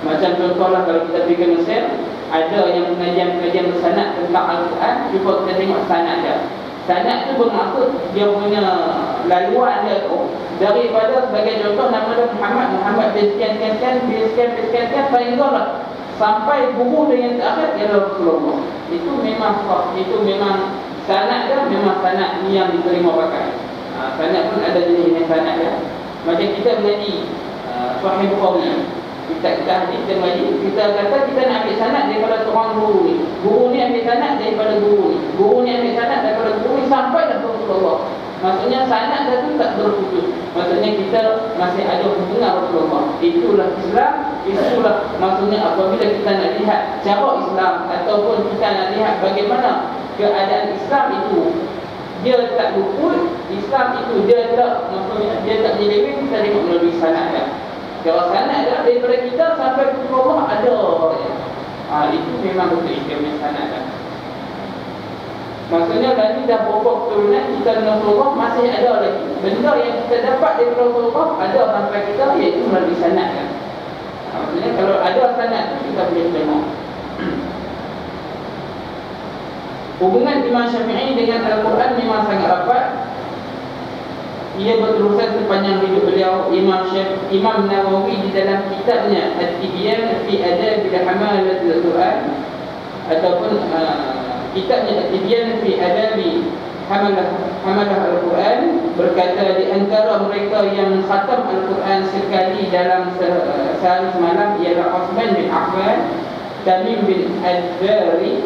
Macam contohlah kalau kita pergi ke Mesir, ada yang pengajian-pengajian bersanad tentang Al-Quran, cuba kita tengok sanad dia. Sanad tu bermaksud dia punya laluan dia tu, daripada sebagai contoh nama dia Muhammad bin sekian-sekian bin sekian-sekian sehinggalah sampai guru dia yang terakhir ialah Rasulullah. Itu memang sanad dia memang sanad yang diterima pakai. Sanad pun ada jenis sanad dia. Macam kita mengaji Sahih Bukhari, kita hadis kita mengaji, kita kata kita nak ambil sanad daripada seorang guru ni. Guru ni ambil sanad daripada guru ni. Guru ni ambil sanad daripada guru ni sampai dah Rasulullah. Maksudnya sanad dah tu tak berputus. Maksudnya kita masih ada hubungan Rasulullah. Itulah Islam. Itulah maksudnya apabila kita nak lihat cara Islam ataupun kita nak lihat bagaimana keadaan Islam itu, dia tak luput. Islam itu dia tak, maksudnya dia tak menyeleweng, kita tengok melalui sanad dia. Kalau sanad dia daripada kita sampai ke Allah ada. Itu memang betul istimewa sanad dia. Maksudnya tadi dah berapa keturunan kita dengan Rasulullah, masih ada lagi benda yang kita dapat daripada Rasulullah ada sampai kita, iaitu melalui sanad dia. Maksudnya kalau ada sanad tu kita boleh tengok. Hubungan Imam Syafi'i dengan Al-Quran memang sangat rapat. Ia berterusan sepanjang hidup beliau. Imam Nawawi di dalam kitabnya At-Tibyan fi Adab Hamalat Al-Quran, ataupun kitabnya At-Tibyan fi Adab Hamalah Al-Quran, berkata di antara mereka yang khatam Al-Quran sekali dalam sehari semalam ialah Uthman bin Affan, Tamim bin Ad-Dari,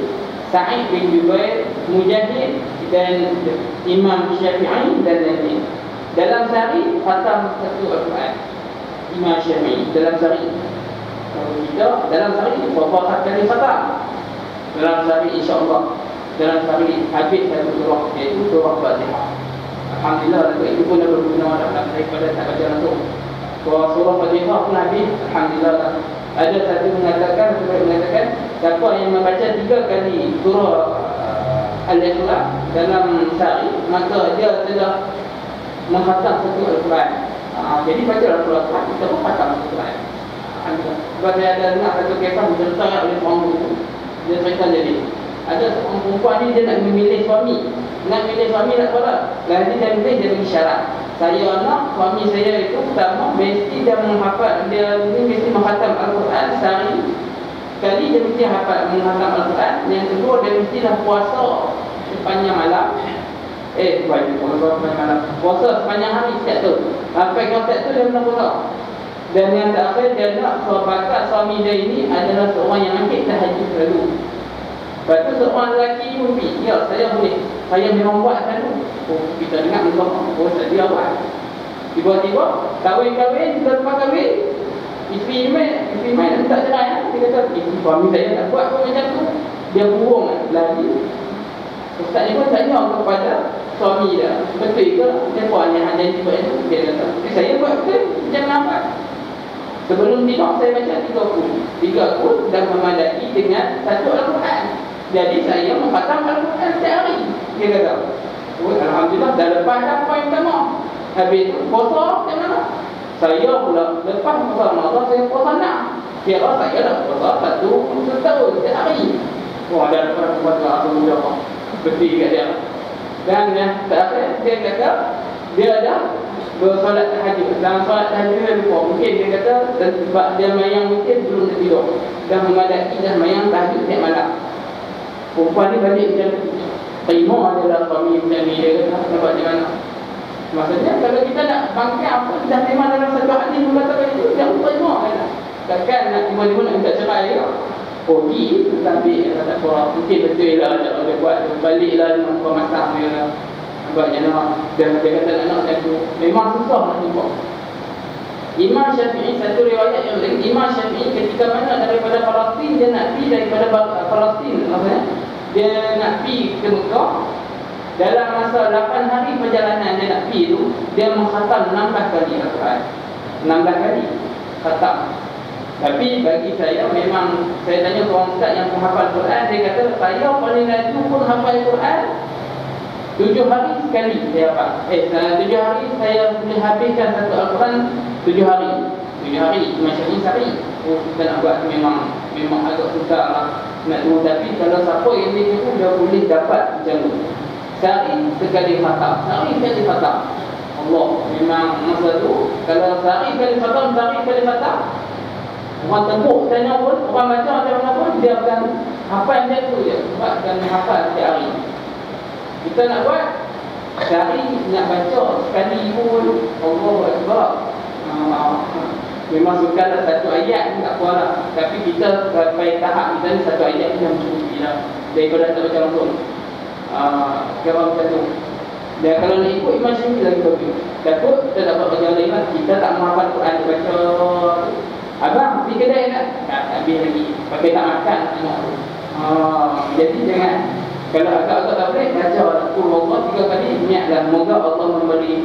Sa'id bin Jubair, Mujahid dan Imam Syafi'i dan lain-lain. Dalam sehari khatam satu Al-Quran. Imam Syafi'i dalam sehari. Kalau kita dalam sehari berapa kali khatam? Dalam sehari insya-Allah dalam sehari habis satu surah, iaitu surah Fatihah. Alhamdulillah, itu pun dah berguna daripada tak baca langsung. Surah Fatihah pun habis, alhamdulillah. Ada satu mengatakan siapa yang membaca 3 kali surah Al-Ikhlas dalam sehari, maka dia telah menghatam satu Al-Quran. Jadi baca Al-Quran, kita pun khatam Al-Quran. Sebab saya ada dengar satu kisah diceritakan oleh orang itu. Dia cerita jadi ada seorang perempuan ni, dia nak memilih suami. Nak memilih suami nak apa? Lalu dia memilih, dia bagi syarat. Saya nak suami saya itu pertama mesti dia menghafal, dia ni mesti menghatam Al-Quran sehari kali, dia mesti hafal menghatam Al-Quran. Yang kedua, dia mestilah puasa sepanjang malam. Sepanjang malam. Puasa sepanjang hari setiap tu. Sampai kau setiap tu dia pernah puasa. Dan yang terakhir, dia nak bakat suami dia ini adalah seorang yang akid tahajud selalu. Lepas tu seorang lelaki mimpi, ya saya boleh, saya memang buat selalu. Kita dengar muka, dia buat. Tiba-tiba kahwin-kahwin, lepas kahwin, isteri main nak minta cerai. Dia kata, suami saya tak buat pun macam tu. Dia burung lagi. Ustaz ni pun tanya kepada suami dia, betul ke siapa yang ada buat itu? Dia kata, saya buat betul, jangan nampak. Sebelum tidur saya baca 3 kul dan memadai dengan satu Al-Quran. Jadi saya menghatam Al-Quran setiap hari. Dia kata, alhamdulillah, dah lepas dah poin pertama. Habis itu puasa macam mana? Saya pula lepas puasa Ramadan, saya puasa 6. Kira saya dah puasa 1 tahun setiap hari. Wah, dah lepas puasa Rasulullah. Betul kat dia. Dan yang terakhir, dia kata dia dah bersolat tahajud. Dalam solat tahajud dia lupa. Mungkin dia kata sebab dia mayang mungkin belum tertidur, dah memadai dah mayang tahajud setiap malam. Perempuan ni balik macam terima adalah suami macam ni. Dia kata nampak macam mana. Maksudnya kalau kita nak bangkit apa, dah memang dalam satu hadis mengatakan itu, jangan terima kan. Takkan nak tiba-tiba nak minta cerai ke? Pergi tapi kata korang mungkin betul lah dia buat, baliklah dengan kau masak dia lah. Nampaknya nak dia kata nak macam tu. Memang susah nak jumpa. Imam Syafi'i, satu riwayat yang lain, Imam Syafi'i ketika mana daripada Palestin, dia nak pergi daripada Palestin, maksudnya dia nak pergi ke Mekah. Dalam masa 8 hari perjalanan dia nak pergi tu, dia menghatam 16 kali Al-Quran. 16 kali khatam. Tapi bagi saya memang, saya tanya orang ustaz yang menghafal Quran, dia kata saya paling laju pun hafal Quran 7 hari sekali saya hafal. 7 hari saya boleh habiskan satu Al-Quran 7 hari. 7 hari macam ini sehari. Kita nak buat memang agak susah lah nak tahu. Tapi kalau siapa yang dia tu, dia boleh dapat macam tu. Sehari sekali khatam. Sehari sekali khatam. Allah, memang masa tu kalau sehari sekali khatam, orang tembuk tanya pun, orang baca macam mana pun, dia akan hafal macam tu je. Sebab akan hafal setiap hari. Kita nak buat sehari, nak baca sekali pun, Allah Akbar. Memang sukar satu ayat pun tak apa lah. Tapi kita sampai tahap kita ni satu ayat pun yang cukup lah, daripada tak baca langsung. Kira macam tu. Dan kalau nak ikut Imam Syafi'i lagi bagus. Takut kita dapat baca lain lah. Kita tak menghafal Quran, dia baca abang pergi kedai nak? Tak habis lagi. Pakai tak makan tengok tu. Jadi jangan. Kalau agak-agak tak boleh, baca Allah 3 kali. Niatlah moga Allah memberi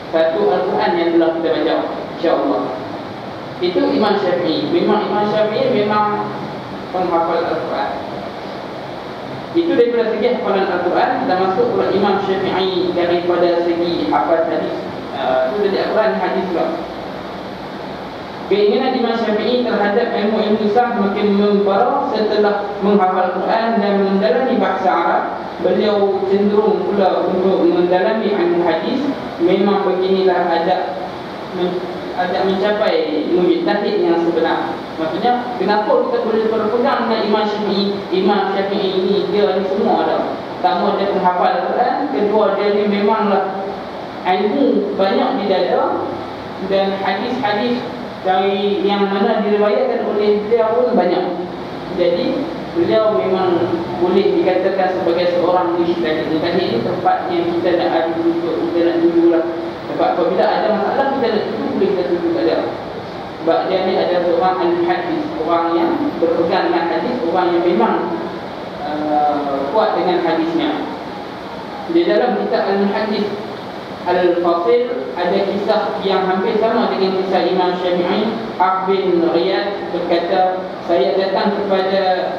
satu Al-Quran yang telah kita baca, insya-Allah. Itu Imam Syafi'i. Memang Imam Syafi'i memang penghafal Al-Quran. Itu daripada segi hafalan Al-Quran. Kita masuk kepada Imam Syafi'i daripada segi hafal hadis. Itu dari Al-Quran, hadis juga. Keinginan Imam Syafi'i terhadap ilmu sah makin membara setelah menghafal Quran dan mendalami bahasa Arab. Beliau cenderung pula untuk mendalami ilmu hadis. Memang beginilah adab mencapai mujtahid yang sebenar. Maksudnya kenapa kita boleh berpegang dengan Imam Syafi'i? Imam Syafi'i ini dia ni semua dah. Pertama dia penghafal Quran, kedua dia ni memanglah ilmu banyak di dada, dan hadis-hadis dari yang mana diriwayatkan oleh beliau pun banyak. Jadi beliau memang boleh dikatakan sebagai seorang mujtahid. Mujtahid ini tempat yang kita nak adu untuk, kita nak tuju lah. Sebab apabila ada masalah kita nak tuju, boleh kita tuju kat dia. Sebab dia ni ada seorang al-hadis, orang yang berpegang dengan hadis, orang yang memang kuat dengan hadisnya. Di dalam kitab al-hadis Al-Fasil ada kisah yang hampir sama dengan kisah Imam Syafi'i. Ab bin Riyad berkata, saya datang kepada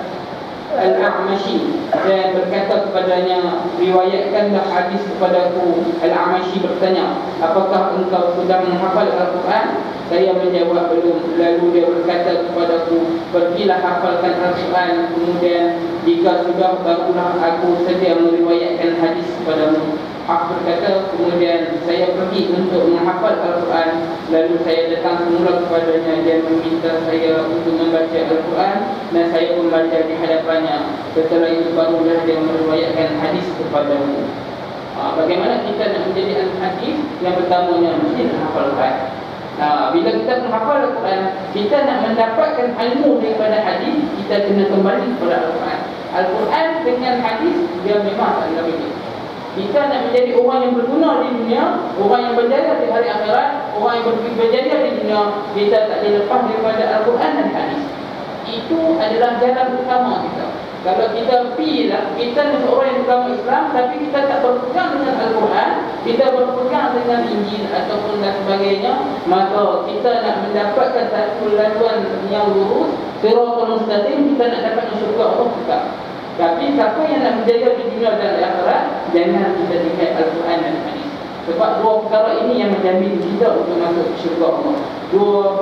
Al-A'mashi dan berkata kepadanya, riwayatkanlah hadis kepadaku. Al-A'mashi bertanya, apakah engkau sudah menghafal Al-Quran? Saya menjawab, belum. Lalu dia berkata kepadaku, pergilah hafalkan Al-Quran, kemudian jika sudah, barulah aku sedia meriwayatkan hadis kepadamu. Aku berkata, kemudian saya pergi untuk menghafal Al-Quran. Lalu saya datang semula kepadanya dan meminta saya untuk membaca Al-Quran, dan saya pun baca di hadapannya. Setelah itu barulah dia meriwayatkan hadis kepadamu. Bagaimana kita nak menjadi al-hadis? Yang pertamanya mesti nak hafal Al-Quran. Bila kita menghafal Al-Quran, kita nak mendapatkan ilmu daripada hadis, kita kena kembali kepada Al-Quran. Al-Quran dengan hadis, dia memang tak ada beza. Kita nak menjadi orang yang berguna di dunia, orang yang berjaya di hari akhirat, orang yang berjaya di dunia, kita tak boleh lepas daripada Al-Quran dan hadis. Itu adalah jalan utama kita. Kalau kita pilih, kita ni seorang yang beragama Islam, tapi kita tak berpegang dengan Al-Quran, kita berpegang dengan Injil ataupun dan sebagainya, maka kita nak mendapatkan satu laluan yang lurus, siratal mustaqim, kita nak dapat syurga Allah juga. Tapi siapa yang nak menjaga di dunia dan akhirat, jangan kita tinggal Al-Quran dan hadis. Sebab dua perkara ini yang menjamin kita untuk masuk syurga Allah. Dua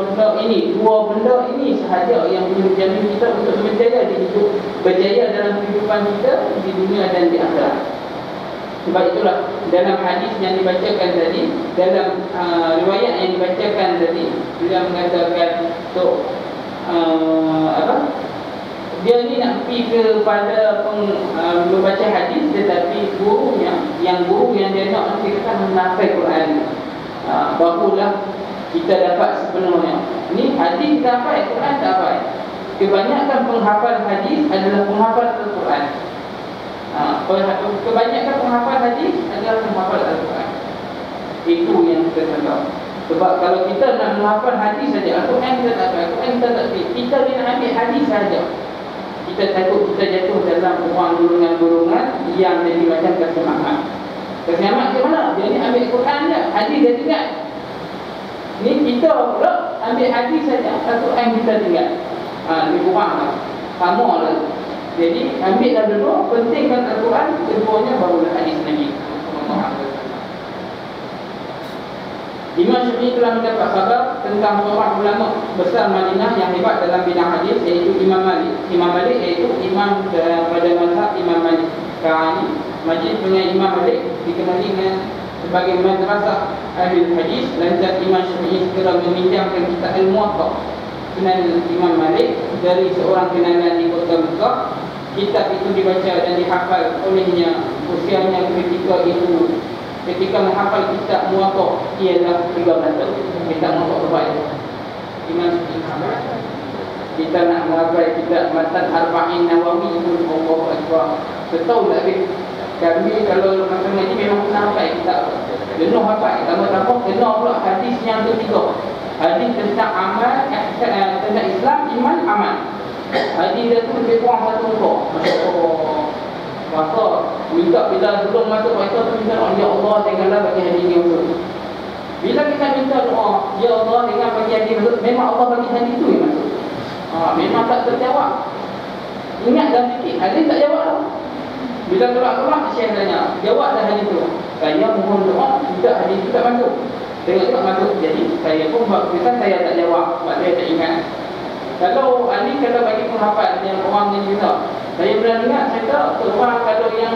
benda ini sahaja yang boleh menjamin kita untuk menjaya di hidup, berjaya dalam kehidupan kita di dunia dan di akhirat. Sebab itulah dalam hadis yang dibacakan tadi, dalam riwayat yang dibacakan tadi, dia mengatakan dia ni nak pergi kepada membaca hadis, tetapi gurunya, guru yang dia nak nanti kata menafsir Quran, barulah kita dapat sebenarnya. Ni hadis kita hafal, Quran tak hafal. Kebanyakan penghafal hadis adalah penghafal Al-Quran. Kebanyakan penghafal hadis adalah penghafal Al-Quran. Itu yang kita tahu. Sebab kalau kita nak menghafal hadis saja, Al-Quran kita tak hafal, Al-Quran kita tak hafal. Kita ni nak ambil hadis saja. Kita takut kita jatuh dalam ruang golongan-golongan yang jadi macam Kasih Ahmad ke mana? Dia ni ambil Quran je, hadis dia tinggal. Ni kita pula ambil hadis saja, Al-Quran kita tinggal. Ni kurang lah, sama lah. Jadi ambillah dulu, pentingkan Al-Quran, keduanya barulah hadis Nabi SAW. Imam Syafi'i telah mendapat khabar tentang seorang ulama besar Madinah yang hebat dalam bidang hadis, iaitu Imam Malik. Imam Malik iaitu imam pada mazhab Imam Malik. Sekarang majlis dengan Imam Malik dikenali dengan sebagai madrasah ahli hadis. Lantas Imam Syafi'i segera meminjamkan kitab Al-Muwatta Sunan Imam Malik dari seorang kenalan di kota Mekah. Kitab itu dibaca dan dihafal olehnya. Usianya ketika menghafal kitab Muwatta ialah 13 tahun. Kitab Muwatta terbaik Imam Syafi'i. Kita nak menghafal kitab Matan Arba'in Nawawi pun Allahu Akbar, setahun tak habis. Kami kalau masa ngaji memang kena hafal kitab, jenuh hafal. Lama-lama kena pula hadis yang ketiga, hadis tentang amal, tentang Islam, iman, amal. Hadis dia tu lebih kurang satu muka. Masya Allah. Maka minta bila sebelum masuk puasa tu minta doa, ya Allah janganlah bagi hadis ni masuk. Bila kita minta doa, ya Allah jangan bagi hadis masuk, memang Allah bagi hadis tu yang masuk. Memang tak terjawab. Ingat dalam fikir, hadis tak jawab lah. Bila keluar Syekh tanya, jawab dah hadis tu. Saya mohon doa, tidak hadis tu tak masuk. Tengok masuk. Jadi saya pun buat keputusan saya tak jawab sebab saya tak ingat. Kalau bagi penghafal yang orang ni juga, saya pernah dengar cerita seorang kalau yang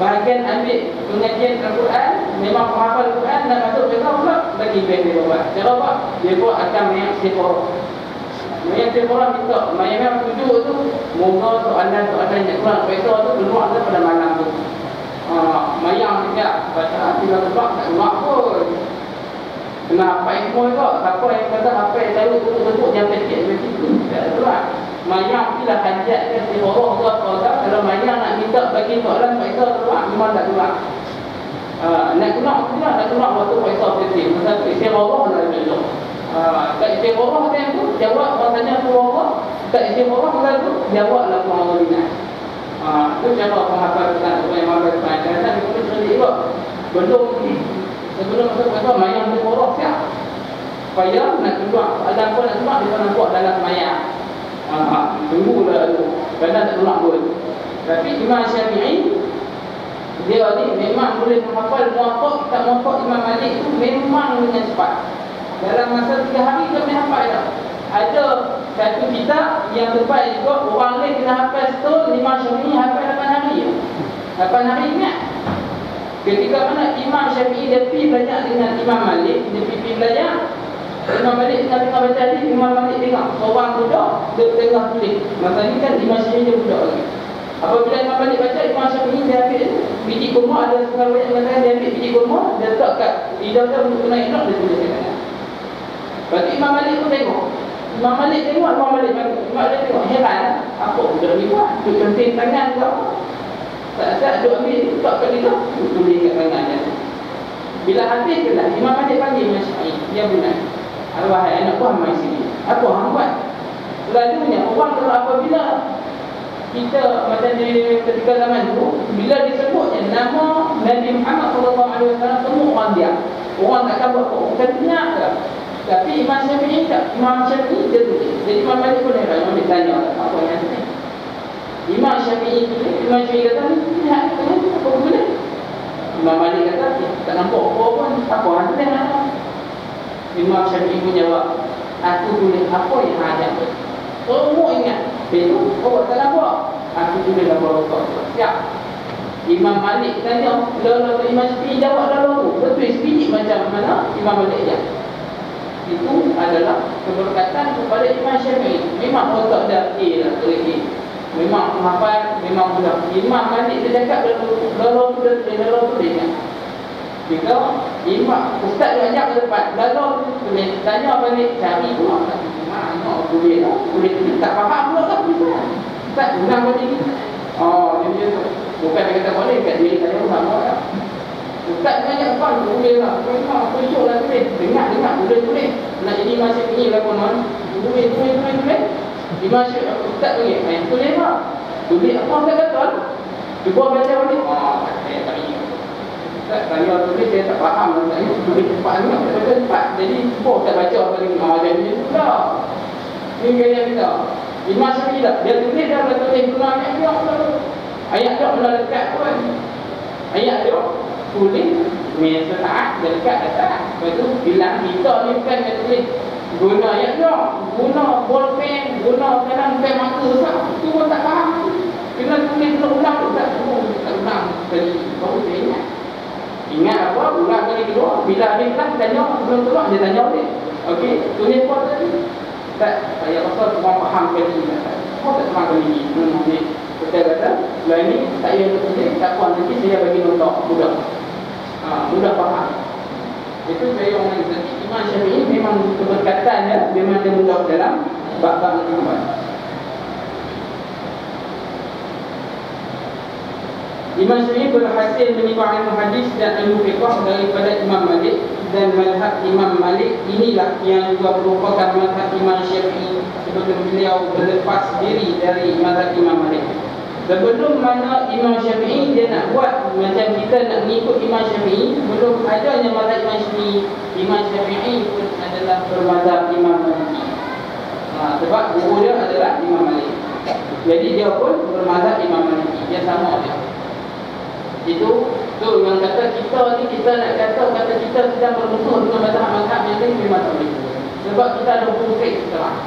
bahagian ambil pengajian Al-Quran, memang penghafal Al-Quran dan masuk besar pula, bagi best dia buat. Cara apa? Dia buat akan mayat sephora. Mayat sephora minta, mayat tujuh tu, moga soalan-soalan yang kurang besar tu keluar pada malam tu. Mayang tidak baca, bila keluar tak keluar pun. Kena apa semua juga. Siapa yang kata apa yang tahu tutup-tutup dia pecik begitu. Tak keluar. Mayang bila hajat ke sephora ke apa-apa, kalau mayang nak minta bagi soalan besar keluar, memang tak keluar. Nak keluar waktu puasa betul. Masa tu istighfarah lah dulu. Tak istighfarah time tu jawab orang tanya tu Allah. Tak istighfarah lah tu jawablah tu Allah bina. Tu cara penghafalkan supaya menghafalkan. Kadang-kadang kita kena cerdik juga. Sebelum masuk puasa mayang istighfarah siap. Supaya nak keluar, ada apa nak keluar dia nampak dalam mayang. Tunggulah tu. Kadang tak keluar pun. Tapi Imam Syafi'i dia ni memang boleh menghafal muwatta', tak muwatta' Imam Malik tu memang dengan cepat. Dalam masa 3 hari dia boleh hafal dah. Ada satu kitab yang terbaik juga, orang lain kena hafal setahun, Imam Syafi'i hafal 8 hari. 8 hari ingat. Ketika mana Imam Syafi'i dia pergi belajar dengan Imam Malik, dia pergi belajar, Imam Malik tengah baca hadis, Imam Malik tengok seorang budak dia tengah tulis. Masa ni kan Imam Syafi'i dia budak lagi. Apabila Imam Malik baca, Imam Syafi'i dia ambil biji kurma, ada sekarang banyak mengatakan dia ambil biji kurma, dia letak kat lidah dia untuk kena elok, dia tulis kat kanan. Lepas tu Imam Malik pun tengok. Imam Malik tengok heran, apa budak ni buat? Duk penting tangan ke apa? Tak duk ambil letak kat lidah, tulis kat kanan dia. Bila habis ke dah, Imam Malik panggil Imam Syafi'i, dia benar. Wahai anak buah mai sini. Apa hang buat? Selalunya orang kalau apabila kita macam di ketika zaman dulu, bila disebutnya nama Nabi Muhammad SAW, semua orang diam. Orang tak tahu apa. Bukan ke? Tapi Imam Syafi'i tak. Imam Syafi'i dia tulis. Jadi Imam Malik pun heran. Imam Malik tanya apa yang ni. Imam Syafi'i tulis. Imam Syafi'i kata ni, lihat apa boleh. Imam Malik kata tak nampak apa pun. Apa yang tulis mana? Imam Syafi'i pun jawab, aku tulis apa yang ada. Semua ingat. Itu, tak nampak. Aku tulis dalam rokok. Siap. Imam Malik tanya, lalu Imam Syafi'i jawab lalu. Betul sebiji macam mana Imam Malik je. Itu adalah keberkatan kepada Imam Syafi'i. Memang otak dah A lah, tulis A. Memang menghafal, memang mudah. Imam Malik dia cakap lalu tu dia ingat. Jika Imam Ustaz dia ajak ke depan, lalu tulis, tanya balik, cari pula. Mana boleh lah, boleh tulis. Tak faham pula tak tulis. Ustaz ulang balik ni. Dia bukan dia kata boleh, kat diri saya pun tak mahu tak. Ustaz dia ajak depan, boleh lah. Memang tunjuk lah tulis. Dengar, boleh tulis. Nak jadi Imam Syafi'i lah pun, boleh. Imam Syafi'i, Ustaz panggil, tulis lah. Tulis apa Ustaz kata? Cuba baca balik. Saya tak ingat. Saya tulis saya tak faham. Saya tulis cepat ni, tak baca cepat. Jadi cuba tak baca apa lagi. Jadi sudah. Ini gaya kita. Imam Syafi'i tak. Dia tulis dah tulis guna ayat dia. Ayat dia pula dekat pun. Ayat dia tulis meja saat dia dekat atas. Lepas tu bilang kita ni bukan dia tulis guna ayat dia. Guna bolpen, guna kadang pen mata sah. Tu pun tak faham. Kena tulis ulang tak ulang kali. Baru dia ingat. Ingat apa? Ulang kali kedua. Bila habis kelas tanya sebelum keluar dia tanya balik. Okey, tulis apa tadi? Tak, saya rasa orang faham kali ni. Kau tak faham kali ni. Kita kata, lain ni tak payah tulis, tak puan nanti saya bagi nota mudah. Mudah faham. Itu saya orang yang tadi Imam Syafi'i memang keberkatannya memang dia mudah dalam bab-bab kehidupan. Imam Syafi'i berhasil menimba ilmu hadis dan ilmu fiqh daripada Imam Malik, dan mazhab Imam Malik inilah yang juga merupakan mazhab Imam Syafi'i sebelum beliau berlepas diri dari mazhab Imam Malik. Sebelum mana Imam Syafi'i dia nak buat macam kita nak mengikut Imam Syafi'i, belum adanya mazhab Imam Syafi'i. Imam Syafi'i pun adalah bermazhab Imam Maliki. Sebab guru dia adalah Imam Malik. Jadi dia pun bermazhab Imam Maliki. Dia sama dia. Itu tu yang kata kita nak kata kita sedang bermusuh dengan mazhab-mazhab yang lain, memang tak boleh. Sebab kita ada hukum fiqh sekarang.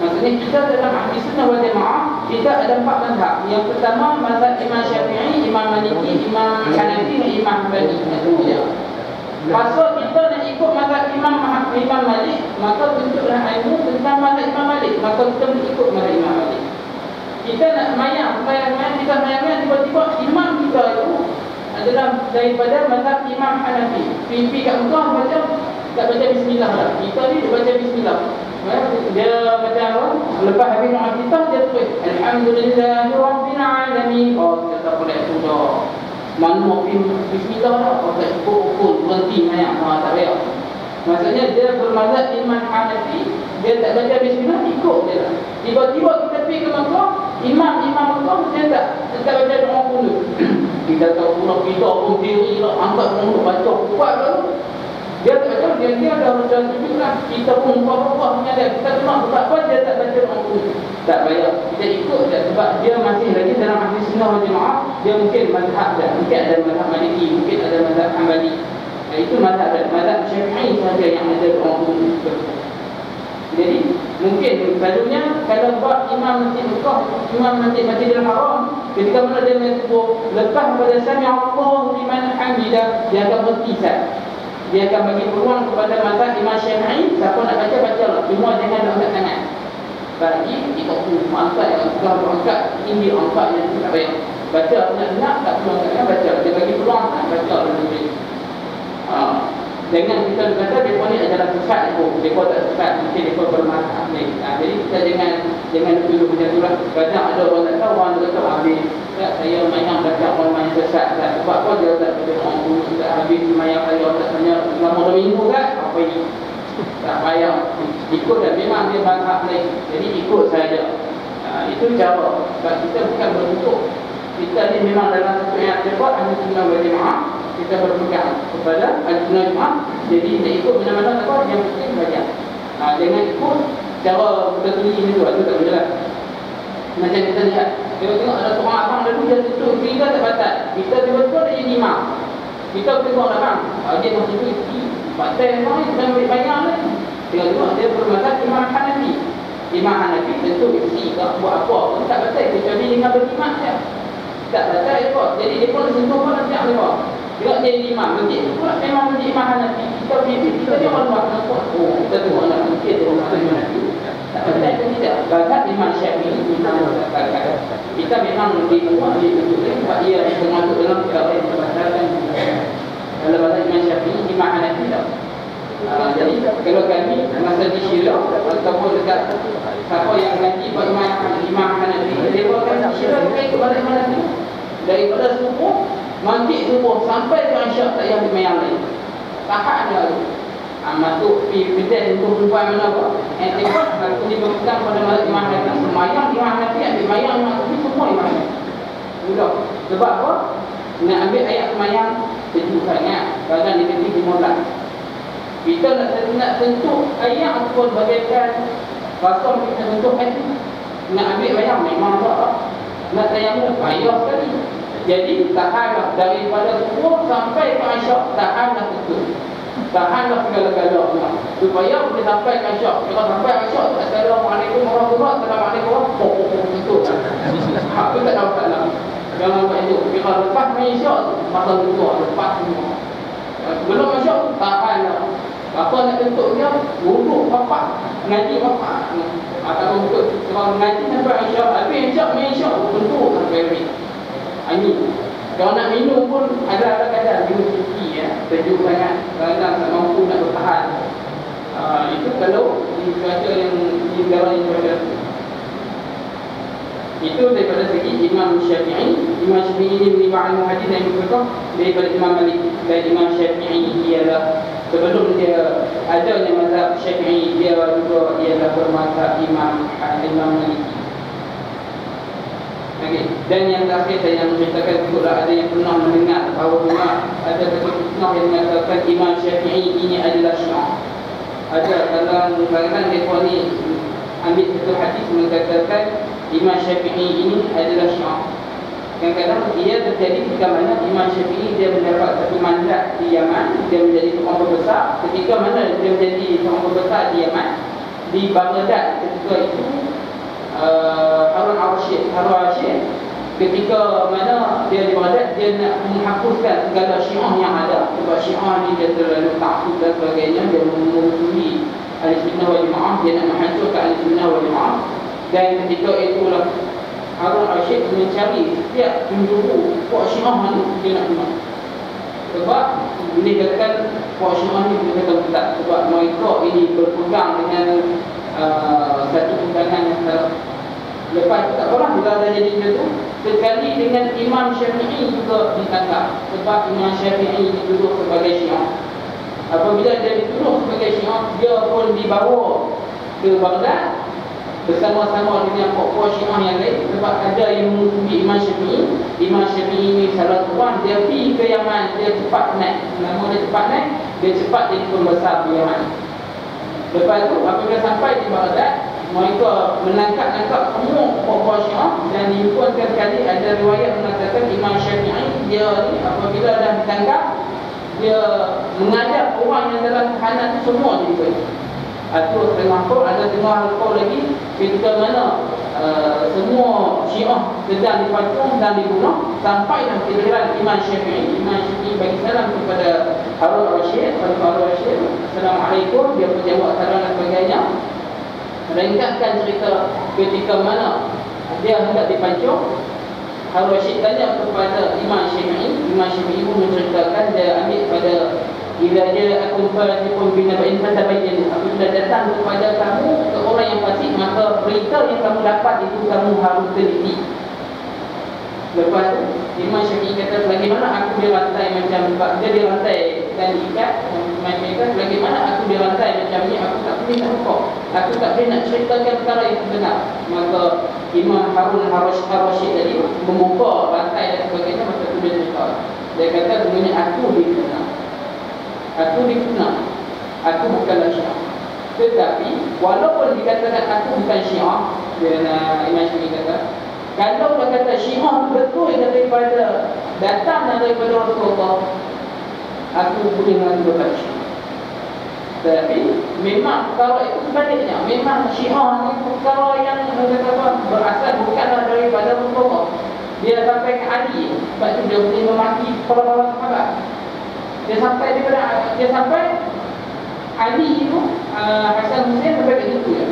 Maksudnya kita dalam ahli sunnah wal jamaah, kita ada 4 mazhab. Yang pertama mazhab Imam Syafi'i, Imam Maliki, Imam Hanafi dan Imam Hanbali. Itu dia. Pasal kita nak ikut mazhab Imam Malik, maka tunjuklah ilmu tentang mazhab Imam Malik, maka kita ikut mazhab Imam Malik. Kita nak semayang, kita semayang tiba-tiba imam kita itu adalah daripada mazhab Imam Hanafi. Pipi kat muka tak baca bismillah lah. Kita ni dia baca bismillah. Dia baca apa? Lepas habis doa kita dia tulis Alhamdulillahirabbil alamin. Kita tak boleh sudah. Mana bismillah lah, kalau tak cukup pun berhenti banyak, tak payah. Maksudnya dia bermazhab Imam Hanafi, dia tak baca bismillah, ikut je lah. Tiba-tiba kita pergi ke Mekah, Imam Mekah dia tak baca doa kunut. Kita tahu pula kita pun diri lah, angkat kunut baca kuat lalu. Dia tak baca, dia dah baca bismillah. Kita pun muka-muka punya dia, kita tengok sebab apa dia tak baca doa kunut. Tak payah, kita ikut je sebab dia masih lagi dalam ahli sunnah wal jamaah. Dia mungkin mazhab dia, mungkin ada mazhab Maliki, mungkin ada mazhab Hanbali. Itu mazhab dia, mazhab Syafi'i sahaja yang ada orang kunut. Jadi mungkin selalunya kalau buat imam masjid Mekah, imam Masjidil Haram, ketika mana dia menyebut lepas pada sami Allahu liman hamidah, dia akan berhenti sat. Dia akan bagi peluang kepada mazhab Imam Syafi'i, siapa nak baca bacalah, cuma jangan nak angkat tangan. Bagi kita angkat yang sudah angkat tinggi, angkat yang tak payah baca, nak tak perlu angkat, baca. Dia bagi peluang tak baca lebih. Jangan kita kata mereka ni adalah sesat pun, mereka tak sesat, mungkin mereka bermasalah. Jadi kita jangan dulu macam tu lah. Kadang ada orang tak tahu, orang tak tahu habis saya main baca orang main sesat tak? Sebab apa dia tak ada orang dulu, tak habis main saya tak tanya selama 2 minggu kan, apa ini tak payah ikut dan memang dia mazhab lain, jadi ikut saja. Itu cara, sebab kita bukan berbentuk, kita ni memang dalam satu yang cepat ahli sunnah wal jamaah, kita berpegang kepada ahli sunnah jamaah. Jadi kita ikut mana-mana apa yang penting saja. Jangan ikut cara kita tulis itu tak boleh lah. Macam kita lihat, tengok ada seorang abang lalu dia tutup kita tak batal, kita tiba-tiba dia jadi imam, kita tengok abang dia masih tu batal orang ni sedang ambil bayar lagi. Tengok dia bermazhab Imam Hanafi. Imam Hanafi tentu isi tak buat apa pun tak batal, kecuali dengan berjimat saja. Tak batal ikut. Jadi dia pun sentuh pun nanti ada apa. Tengok dia jadi imam, nanti pula memang menjadi Imam Hanafi. Kita dia orang buat nampak. Oh, kita tengok nak mungkin dia orang Hanafi. Tak batal pun tidak. Bahkan Imam Syafi'i Imam kata kita memang dibuat dibentuk sebab dia termasuk dalam perkara yang dibatalkan. Kalau bahasa Imam Syafi'i, Imam Hanafi tak. Jadi kalau kami masa di Syirah ataupun dekat siapa yang nanti buat Imam Hanafi, dia buatkan Syirah bukan kepada Imam Hanafi. Daripada subuh, maghrib subuh sampai ke Isyak tak payah yang lain. Tahan dia tu. Masuk pidai untuk perempuan mana apa. Tengok aku diberitakan pada mazhab Imam Hanafi, semayang Imam Hanafi, ambil mayang Imam Hanafi, semua Imam Hanafi. Mudah. Sebab apa? Nak ambil ayat semayang sejuk sangat, badan dia ketik dimulai. Kita nak sentuh ayat ataupun bagaikan rasam kita sentuh ayat itu, nak ambil mayang memang tak. Nak tayamum payah sekali. Jadi tahanlah daripada subuh sampai ke Isyak, tahanlah betul. Tahanlah segala-galanya supaya boleh sampai ke Isyak. Kalau sampai ke Isyak, Assalamualaikum warahmatullahi wabarakatuh, Assalamualaikum warahmatullahi wabarakatuh. Aku tak tahu tak nak. Jangan buat itu. Kalau lepas main Isyak tu, masa betul, lepas semua. Belum Isyak, tahanlah. Apa nak bentuk dia? Wuduk bapak, ngaji bapak. Atau untuk kalau ngaji sampai Isyak, habis Isyak main Isyak, bentuk sampai habis. Ini kalau nak minum pun ada kadang minum sikit ya, sejuk sangat, kadang tak mampu nak bertahan. Itu kalau di cuaca yang di negara yang cuaca. Itu daripada segi Imam Syafi'i. Imam Syafi'i ini menimba hadis yang berkata daripada Imam Malik. Dan Imam Syafi'i ialah sebelum dia adanya mazhab Syafi'i, dia juga ialah bermazhab Imam Malik. Okay. Dan yang terakhir saya nak menceritakan juga ada yang pernah mendengar bahawa ada satu fitnah yang mengatakan Imam Syafi'i ini adalah Syiah. Ada dalam kalangan mereka ni ambil satu hadis mengatakan Imam Syafi'i ini adalah Syiah. Kadang-kadang dia terjadi ketika mana Imam Syafi'i dia mendapat satu mandat di Yaman, dia menjadi seorang pembesar. Ketika mana dia menjadi seorang pembesar di Yaman, di Baghdad ketika itu Harun al-Rashid ketika mana dia di Baghdad, dia nak menghapuskan segala Syiah yang ada. Sebab Syiah ni dia terlalu taksub dan sebagainya, dia memusuhi ahli sunnah wal jamaah, dia nak menghancurkan ahli sunnah wal jamaah. Dan ketika itulah Harun al-Rashid mencari setiap penjuru puak Syiah ni dia nak bunuh. Sebab boleh katakan puak Syiah ni boleh katakan tak, sebab mereka ini berpegang dengan satu pegangan yang salah. Lepas tu tak apalah, bila dah jadi macam tu, sekali dengan Imam Syafi'i juga ditangkap. Sebab Imam Syafi'i dituduh sebagai Syiah. Apabila dia dituduh sebagai Syiah, dia pun dibawa ke Baghdad bersama-sama dengan pokok Syiah yang lain. Sebab ada yang menghubungi Imam Syafi'i. Imam Syafi'i ni salah tuan, dia pergi ke Yaman, dia cepat naik. Nama dia cepat naik, dia cepat jadi pembesar di Yaman. Lepas tu apabila sampai di Baghdad, mereka menangkap semua pokok Syiah. Dan diukurkan sekali ada riwayat mengatakan Imam Syafi'i dia ni apabila dah ditangkap, dia mengadap orang yang dalam tahanan tu semua jadi atau setengah kau, ada setengah kau lagi ketika mana semua Syiah sedang dipancung dan dibunuh sampailah giliran Imam Syafi'i. Imam Syafi'i bagi salam kepada Harun al-Rashid. Assalamualaikum, dia pun jawab salam dan sebagainya. Ringkaskan cerita ketika mana dia hendak dipancung, Harun al-Rashid tanya kepada Imam Syafi'i. Imam Syafi'i pun menceritakan, dia ambil pada bila dia akum fasiqun binaba'in fatabayyanu, apabila datang kepada kamu ke orang yang fasik, maka berita yang kamu dapat itu kamu harus teliti. Lepas tu Imam Syafi'i kata, bagaimana aku dirantai macam, sebab dia dirantai dan diikat. Imam Syafi'i kata, bagaimana aku dirantai macam ni, aku tak boleh nak hukum, aku tak boleh nak ceritakan perkara yang benar. Maka Imam Harun al-Rashid tadi membuka rantai dan sebagainya. Maka tu dia cerita, dia kata sebenarnya aku difitnah, aku bukanlah Syiah. Tetapi walaupun dikatakan aku bukan Syiah, Imam Syafi'i kata, kalau dia kata Syiah itu betul daripada datang daripada Rasulullah, aku boleh mengaku Syiah. Tapi memang perkara itu sebaliknya, memang Syiah ni perkara yang berasal bukanlah daripada Rasulullah. Dia sampai ke Ali, sebab itu dia boleh memaki para sahabat. Dia sampai Ali itu Hasan Hussein sampai ke situ ya.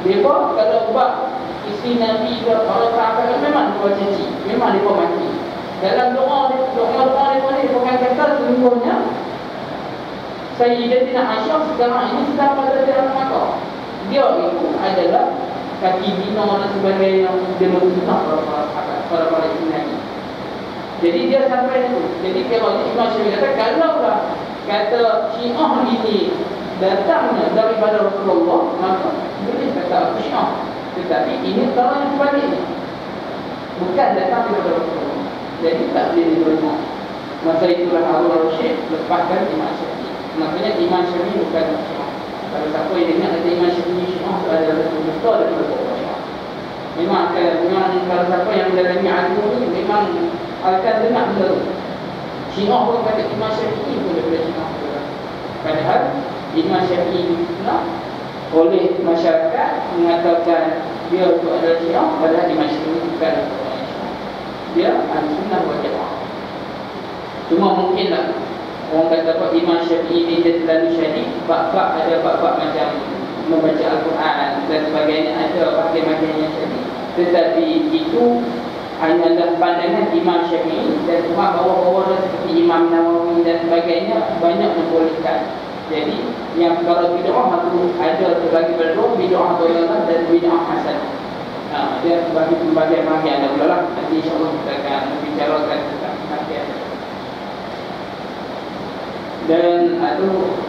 Dia pun kalau buat isteri Nabi ke para sahabat, memang dia caci, memang dia mati. Dalam doa dia bukan kata sesungguhnya Sayyidatina Aisyah sekarang ini sedang pada dalam mata. Dia itu adalah kaki bina dan sebagainya yang dia menghina para sahabat, para isteri Nabi. Jadi dia sampai itu. Jadi kalau Imam Syafi'i kata, kalaulah kata Syiah ini datangnya daripada Rasulullah, maka boleh kata aku Syiah. Tetapi ini kalau yang sebaliknya, bukan datang daripada Rasulullah, jadi tak boleh diterima. Masa itulah Harun al-Rashid lepaskan Imam Syafi'i. Makanya Imam Syafi'i bukan Syiah. Kalau siapa yang dengar kata Imam Syafi'i Syiah, itu adalah betul daripada Syiah. Memang kalau siapa yang mendalami ilmu ni, memang akan dengar benda tu. Syiah pun kata Imam Syafi'i pun daripada Syiah. Padahal Imam Syafi'i difitnah oleh masyarakat mengatakan dia itu adalah Syiah, padahal Imam Syafi'i bukan orang Syiah. Dia Ahlussunnah wal Jamaah. Cuma mungkinlah orang kata apa, Imam Syafi'i ni dia terlalu syadid, bab-bab ada bab-bab macam membaca Al-Quran dan sebagainya, ada bahagian-bahagian yang syadid. Tetapi itu hanyalah pandangan Imam Syafi'i, dan cuma bawa-bawa seperti Imam Nawawi dan sebagainya banyak membolehkan. Jadi yang kalau bid'ah itu ada terbagi pada dua, bid'ah dhalalah dan bid'ah hasan. Dia bagi pembagian-bahagian ada pula lah. Nanti insyaAllah kita akan bicarakan tentang bahagian. Dan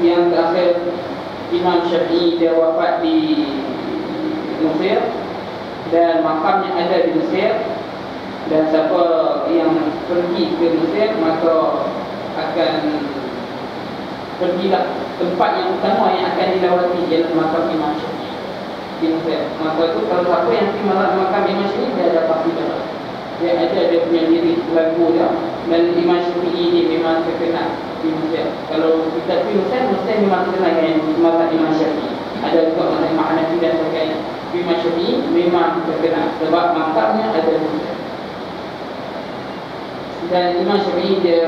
yang terakhir, Imam Syafi'i dia wafat di Mesir dan makamnya ada di Mesir. Dan siapa yang pergi ke Mesir maka akan pergilah tempat yang utama yang akan dilawati ialah makam Imam Syafi'i di Mesir. Maka tu kalau siapa yang pergi makam Imam Syafi'i, dia ada qasidah, dia punya lirik lagu dia. Dan Imam Syafi'i ni memang terkenal di Mesir. Kalau kita pergi Mesir memang terkenal dengan makam Imam Syafi'i. Ada juga makam Imam Hanafi dan sebagainya. Imam Syafi'i memang terkenal sebab makamnya ada di Mesir. Dan Imam Syafi'i dia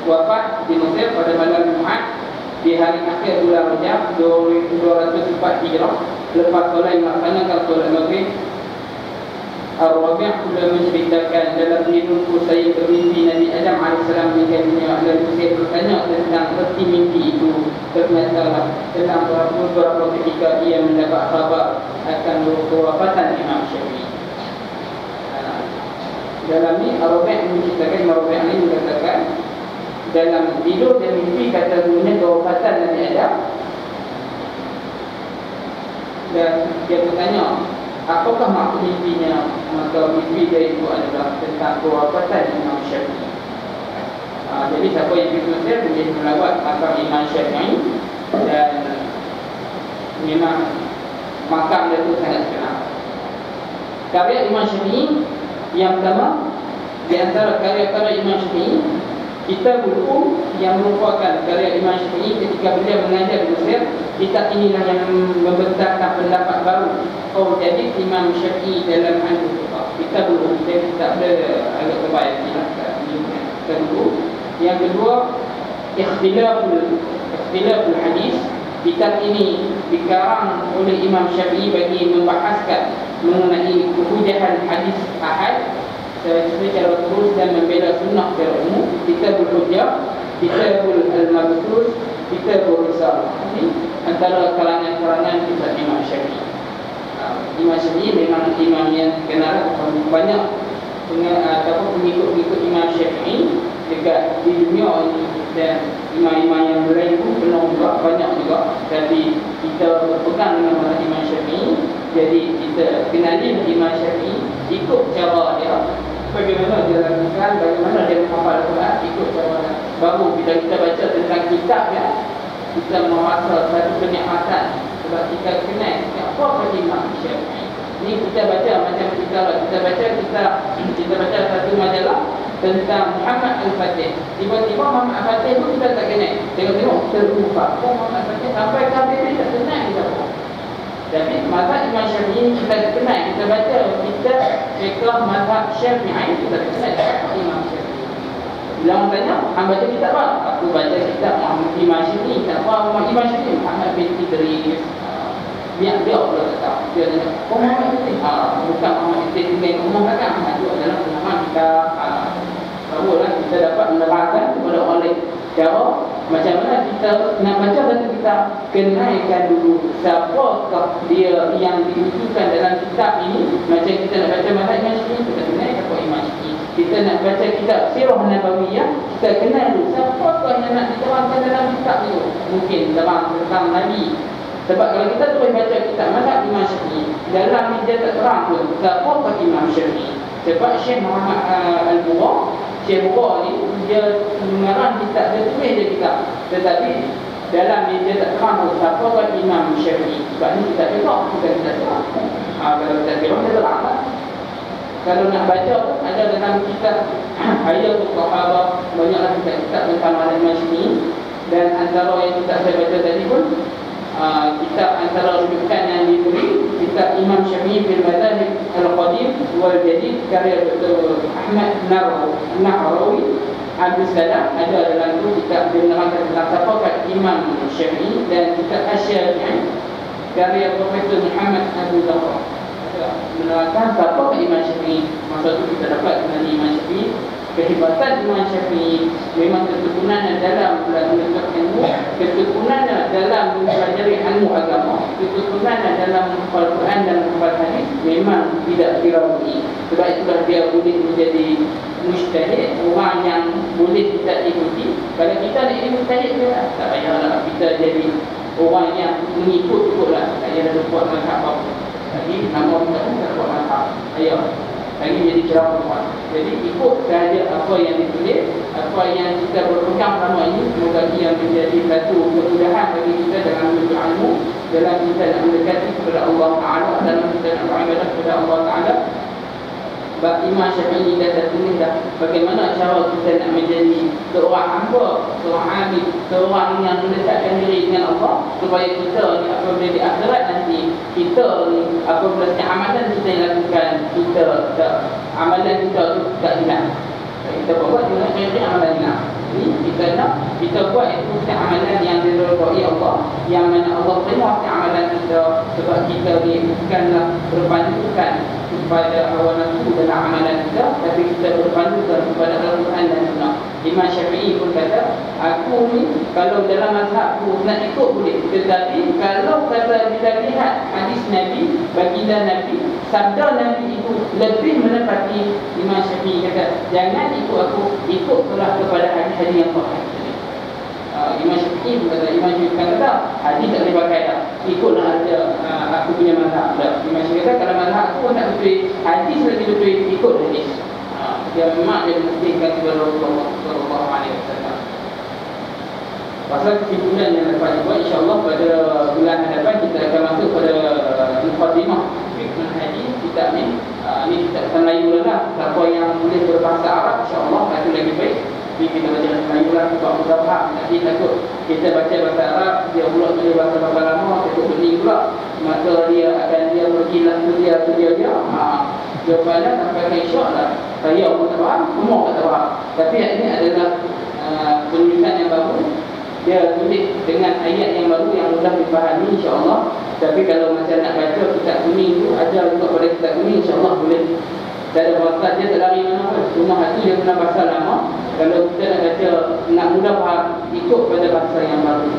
wafat di Mesir pada malam Jumaat di hari akhir bulan Rajab 204 Hijrah, lepas solat melaksanakan solat Maghrib Ar-Rabi' pula menceritakan dalam hidupku saya bermimpi Nabi Adam AS meninggal dunia, dan saya bertanya tentang erti mimpi itu. Ternyata dalam beberapa ketika ia mendapat khabar akan kewafatan Imam Syafi'i. Dalam ni Ar-Rabi' menceritakan, Ar-Rabi' ini mengatakan dalam tidur dan mimpi kata gurunya kewafatan Nabi Adam. Dan dia bertanya, apakah maksud mimpinya? Maka mimpi dia itu adalah tentang kewafatan Imam Syafi'i. Jadi siapa yang pergi Mesir boleh melawat makam Imam Syafi'i, dan memang makam dia itu sangat terkenal. Karya Imam Syafi'i yang pertama, di antara karya-karya Imam Syafi'i, Kitab Al-Um yang merupakan karya Imam Syafi'i ketika beliau mengajar di Mesir. Kitab inilah yang membentangkan pendapat baru. Oh, jadi Imam Syafi'i dalam Al-Um. Kitab Al-Um, kitab dia agak terbaik dulu. Yang kedua, Ikhtilaful Hadis. Kitab ini dikarang oleh Imam Syafi'i bagi membahaskan mengenai kehujahan hadis ahad secara terus dan membela sunnah secara umum. Kitabul Hujjah, Kitabul Al-Mabthus, Kitabul Risalah. Ini antara kalangan-kalangan kitab Imam Syafi'i. Imam Syafi'i memang imam yang terkenal, banyak pengikut-pengikut Imam Syafi'i dekat di dunia ini, dan imam-imam yang lain pun penuh juga, banyak juga. Tapi kita berpegang dengan mazhab Imam Syafi'i, jadi kita kenali Imam Syafi'i, ikut cara dia, bagaimana dia lakukan, bagaimana dia menghafal Quran, ikut cara dia. Baru bila kita baca tentang kitabnya, kita merasa satu kenikmatan, sebab kita kenal apa Imam Syafi'i. Ni kita baca macam kita baca satu majalah tentang Muhammad Al-Fatih. Tiba-tiba Muhammad Al-Fatih pun kita tak kenal. Tengok-tengok terlupa. Muhammad Al-Fatih sampai kafir ni tak kenal kita pun. Tapi mazhab Imam Syafi'i kita kenal. Kita baca fiqh mazhab Syafi'i, kita kenal apa Imam Syafi'i. Bila orang tanya, hang baca kitab apa? Aku baca kitab Muhammad Imam Syafi'i. Kenapa Imam Syafi'i? Muhammad bin Idris. Dia pula kata, dia tanya, Muhammad Idris? Bukan Muhammad Idris dengan umum kata, itu adalah nama kita. Barulah kita dapat menerangkan kepada orang lain cara macam mana kita nak baca satu kitab, kenalkan dulu siapakah dia yang ditunjukkan dalam kitab ini. Macam kita nak baca mazhab Imam Syafi'i, kita kenal siapa Imam Syafi'i. Kita nak baca kitab Sirah Nabawiyah, kita kenal dulu siapakah yang nak diterangkan dalam kitab itu. Mungkin terang tentang Nabi. Sebab kalau kita terus baca kitab mazhab Imam Syafi'i, dalam ni dia tak terang pun siapakah Imam Syafi'i. Sebab Syekh Muhammad Al-Bukhari, Syekh Bukhari ni dia mengarang kitab, dia tulis dia kitab, tetapi dalam ni dia tak terang pun siapakah Imam Syafi'i. Sebab ni kitab fiqh, bukan kitab terang. Kalau kitab fiqh dia terang lah. Kalau nak baca pun ada dalam kitab Hayatul Sahabah, banyaklah kitab-kitab tentang mazhab Imam Syafi'i. Dan antara yang kita saya baca tadi pun kitab antara rujukan yang diberi, kitab Imam Syafi'i fil Madzhab Al-Qadim wal Jadid karya Dr. Ahmad Nahrawi Abdul Salam. Ada dalam itu kitab dia menerangkan tentang siapakah Imam Syafi'i, dan kitab Asy-Syafi'i karya Profesor Muhammad Abu Zahra menerangkan siapakah Imam Syafi'i. Masa itu kita dapat mengenai Imam Syafi'i. Kehebatan Imam Syafi'i memang ketekunannya dalam menuntut ilmu, ketekunannya dalam mempelajari ilmu agama, ketekunannya dalam menghafal Quran dan menghafal hadis memang tidak dirawati. Sebab itulah dia boleh menjadi mujtahid, orang yang boleh kita ikuti. Kalau kita nak jadi mujtahid, tak payahlah kita jadi orang yang mengikut-ikutlah. Tak payahlah buat mazhab apa. Lagi nama kita pun tak buat mazhab. Ayah lagi jadi ceramah. Jadi ikut sahaja apa yang ditulis, apa yang kita berpegang selama ini. Semoga ia menjadi satu kemudahan bagi kita dalam menuntut ilmu, dalam kita nak mendekati kepada Allah Ta'ala, dalam kita nak beribadah kepada Allah Ta'ala. Sebab Imam Syafi'i dah tertulis dah bagaimana cara kita nak menjadi seorang hamba, seorang abid, seorang yang mendekatkan diri dengan Allah, supaya kita ni apabila di akhirat nanti, kita ni apabila setiap amalan kita yang lakukan, amalan kita tu tak hilang. Kita buat dengan amalan hilang. Ini kita nak kita buat itu amalan yang diridhai Allah, yang mana Allah terima amalan kita, sebab kita ni bukanlah berpandukan kepada hawa nafsu dalam amalan kita, tapi kita berpandukan kepada Al-Quran dan Sunnah. Imam Syafi'i pun kata, aku ni kalau dalam mazhabku nak ikut boleh, tetapi kalau kata bila lihat hadis Nabi, baginda Nabi, sabda Nabi itu lebih menepati, Imam Syafi'i kata, jangan ikut aku, ikutlah kepada hadis-hadis yang sahih. Imam Syafi'i pun kata, Imam Syafi'i kata, hadis tak boleh pakai dah, ikutlah aja aku punya mazhab. Imam Syafi'i kata, kalau mazhab aku tak betul, hadis lagi betul, ikut hadis. Dia memang dia mestikan kepada Rasulullah sallallahu alaihi wasallam. Pasal kesimpulan yang dapat dibuat, insya-Allah pada bulan hadapan kita akan masuk pada mukadimah fiqh hadis kitab ni. Ni kitab Melayu lah. Siapa yang boleh berbahasa Arab, insya-Allah itu lagi baik. Jadi kita baca Melayu lah, sebab mudah faham. Nanti takut kita baca bahasa Arab, dia pula boleh bahasa lama, takut bening pula. Maka dia akan berkilah tu dia. Jawapannya sampai ke isyak lah. Saya pun tak faham, semua tak faham. Tapi ini adalah penulisan yang baru. Dia tulis dengan ayat yang baru yang mudah dipahami, insya-Allah. Tapi kalau macam nak baca kitab kuning tu, ajar juga pada kitab kuning, insya-Allah boleh. Tak ada bahasa, dia tak lari mana pun. Cuma hati dia guna bahasa lama. Kalau kita nak baca, nak mudah faham, ikut pada bahasa yang baru.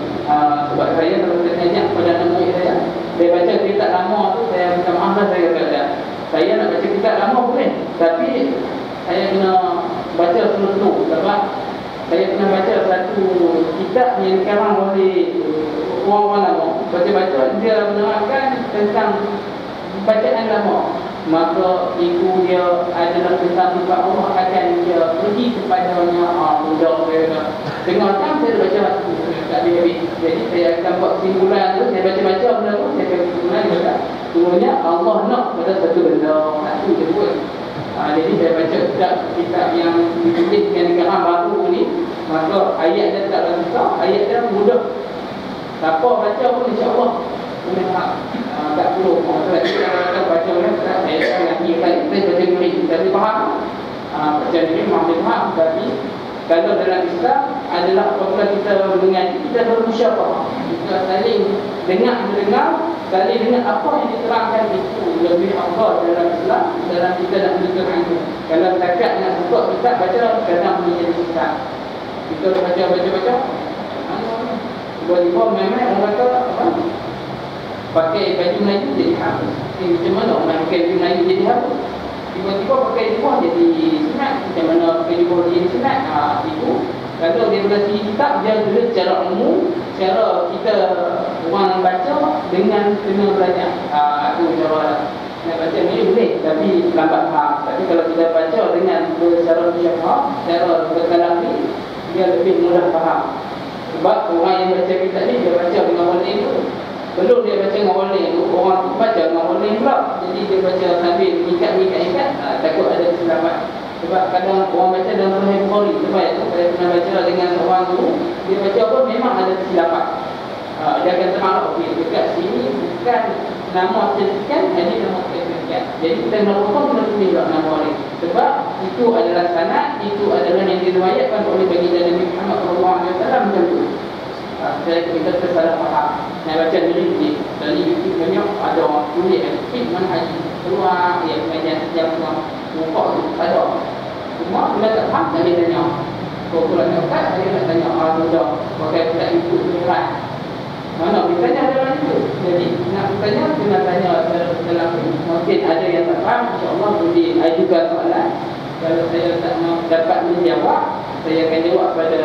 Sebab saya kalau saya tanya kepada anak murid saya baca kitab lama tu, saya minta maaf lah, saya kata saya nak baca kitab lama boleh, tapi saya kena baca slow-slow. Sebab saya pernah baca satu kitab yang sekarang oleh orang-orang lama. Baca-baca dia menerangkan tentang bacaan lama, maka ibu dia adalah tentang sifat Allah, akan dia pergi kepadanya. Mudah saya dengarkan, saya baca tak habis. Jadi saya akan buat kesimpulan tu, saya baca-baca benda tu, saya akan kesimpulan juga. Sebenarnya Allah nak pada satu benda, satu je pun. Jadi saya baca kitab yang ditulis dengan negara baru ni, maka ayat dia tak susah, ayat dia mudah. Siapa baca pun insya-Allah boleh faham. Tak perlu kalau kita baca ni, saya akan lagi saya baca ni, tapi faham. Baca ni memang faham, tapi kalau dalam Islam adalah apabila kita mengaji, kita bermusyawarah, kita saling dengar, saling dengar apa yang diterangkan itu lebih afdal dalam Islam, dalam kita nak menunjukkan itu. Kalau setakat nak sebut kita baca, kadang boleh jadi susah. Kita baca, tiba-tiba memang orang kata apa? Pakai baju Melayu jadi hapus. Macam mana orang pakai baju Melayu jadi hapus? Tiba-tiba pakai jubah jadi sunat. Macam mana pakai jubah jadi sunat? Itu kalau dia belah segi kitab, dia tulis secara umum, cara kita orang baca dengan kena belajar. Itu cara nak baca ni boleh, tapi lambat faham. Tapi kalau kita baca dengan secara musyafah, secara berkalafi, dia lebih mudah faham. Sebab orang yang baca kitab ni, dia baca dengan warna itu. Belum dia baca dengan warna itu, orang tu baca dengan warna pula. Jadi dia baca sambil ikat, takut ada kesilapan. Sebab kadang orang baca dalam Sahih Bukhari, sebab itu saya pernah baca dengan seorang tu, dia baca apa memang ada kesilapan. Dia akan termaklum, okey, dekat sini bukan nama sekian, ini nama sekian. Jadi kita nak potong, kena tulis nama ni. Sebab itu adalah sanad, itu adalah yang diriwayatkan oleh baginda Nabi Muhammad SAW macam tu. Kita tersalah faham. Nak baca dulu dan YouTube banyak ada orang tulis fit manhaj keluar yang mengajar setiap muka tu ada. Cuma bila tak faham tak boleh tanya. Kalau nak ustaz, saya nak tanya mudah pakai pula YouTube tu kan. Mana kita tanya dalam itu. Jadi nak tanya kena tanya dalam mungkin ada yang tak faham, insya-Allah boleh ajukan soalan. Kalau saya tak dapat menjawab, saya akan jawab pada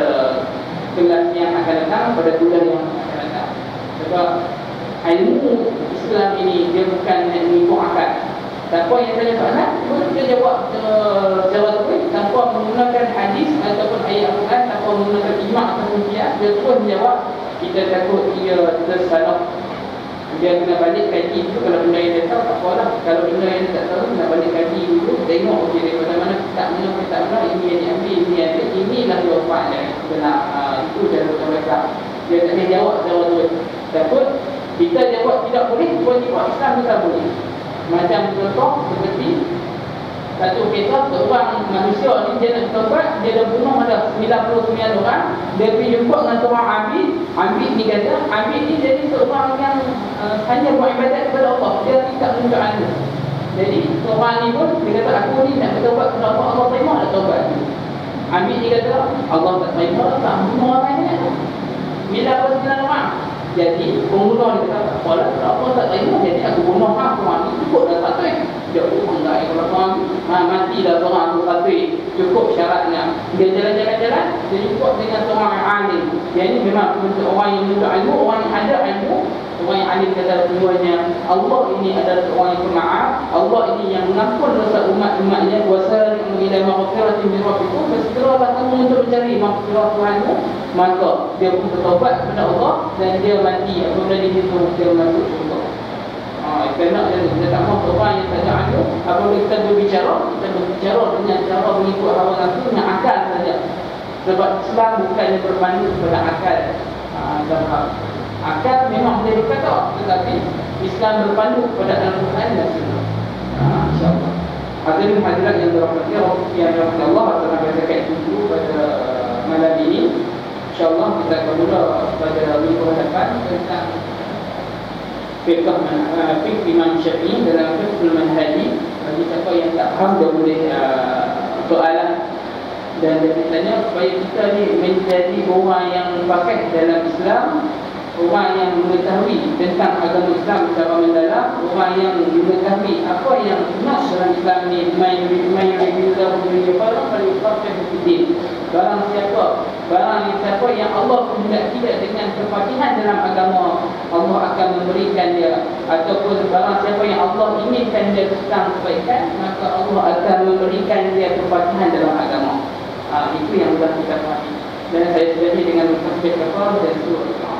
kelas yang akan datang, pada bulan yang akan datang. Sebab ilmu Islam ini dia bukan ilmu akal. Siapa yang tanya soalan, kita jawab secara terbaik tanpa menggunakan hadis ataupun ayat Al-Quran, tanpa menggunakan ijma' ataupun qiyas, dia pun jawab. Kita takut dia tersalah. Dia kena balik kaji itu. Kalau benda yang dia tahu tak apalah. Kalau benda yang dia tak tahu, nak balik kaji dulu, tengok okey daripada mana kita mana ini yang diambil, ini yang dia, inilah jawapan dia. Kita nak itu jawapan mereka. Dia tak boleh jawab secara tu. Takut kita jawab tidak boleh, tiba-tiba Islam kita boleh. Macam contoh seperti Satu kisah seorang manusia ni dia nak bertaubat, dia dah bunuh ada 99 orang. Dia pergi jumpa dengan seorang abid. Abid ni kata, abid ni jadi seorang yang hanya buat ibadat kepada Allah, dia tidak menunjuk anda. Jadi seorang ni pun dia kata, aku ni nak bertaubat kepada Allah, Allah terima nak taubat. Abid ni kata, Allah tak terima, tak bunuh orang ni. 99 orang. Jadi pembunuh ni kata, kalau Allah tak terima, jadi aku bunuh orang ni, cukup dah satu. Dia pun enggak, kalau orang mati dah seorang tu satu, cukup syaratnya. Dia jalan-jalan-jalan, dia jumpa dengan seorang yang alim. Dia ni memang orang yang menuntut ilmu, orang yang ada ilmu. Orang yang alim kata semuanya, Allah ini adalah seorang yang pemaaf, Allah ini yang mengampun dosa umat-umatnya. Wasari'u ila maghfiratin min rabbikum, bersegeralah kamu untuk mencari maghfirah Tuhanmu. Maka dia pun bertaubat kepada Allah dan dia mati apabila dihitung dia masuk syurga. Kerana kita tak mahu orang yang tak ada ilmu. Apabila kita berbicara dengan cara mengikut hawa nafsu dengan akal saja. Sebab Islam bukannya berpandu kepada akal. Dalam hal akal memang boleh berkata, tetapi Islam berpandu kepada Al-Quran dan Sunnah. InsyaAllah. Hadirin hadirat yang dirahmati Allah, atau nak zakat dulu pada malam ini. InsyaAllah kita akan mula pada minggu hadapan tentang fiqh Imam Syafi'i dalam fiqh manhaji. Bagi siapa yang tak faham, dia boleh soalan dan dia bertanya supaya kita ni menjadi orang yang pakai dalam Islam, orang yang mengetahui tentang agama Islam secara mendalam, orang yang mengetahui apa yang benar dalam Islam ni. Barang siapa yang Allah tidak dengan kepastian dalam agama, Allah akan memberikan dia. Ataupun barang siapa yang Allah inginkan dia tentang kebaikan, maka Allah akan memberikan dia kepastian dalam agama. Itu yang sudah kita fahami. Dan saya setuju dengan Mustafid Kafar dan Surah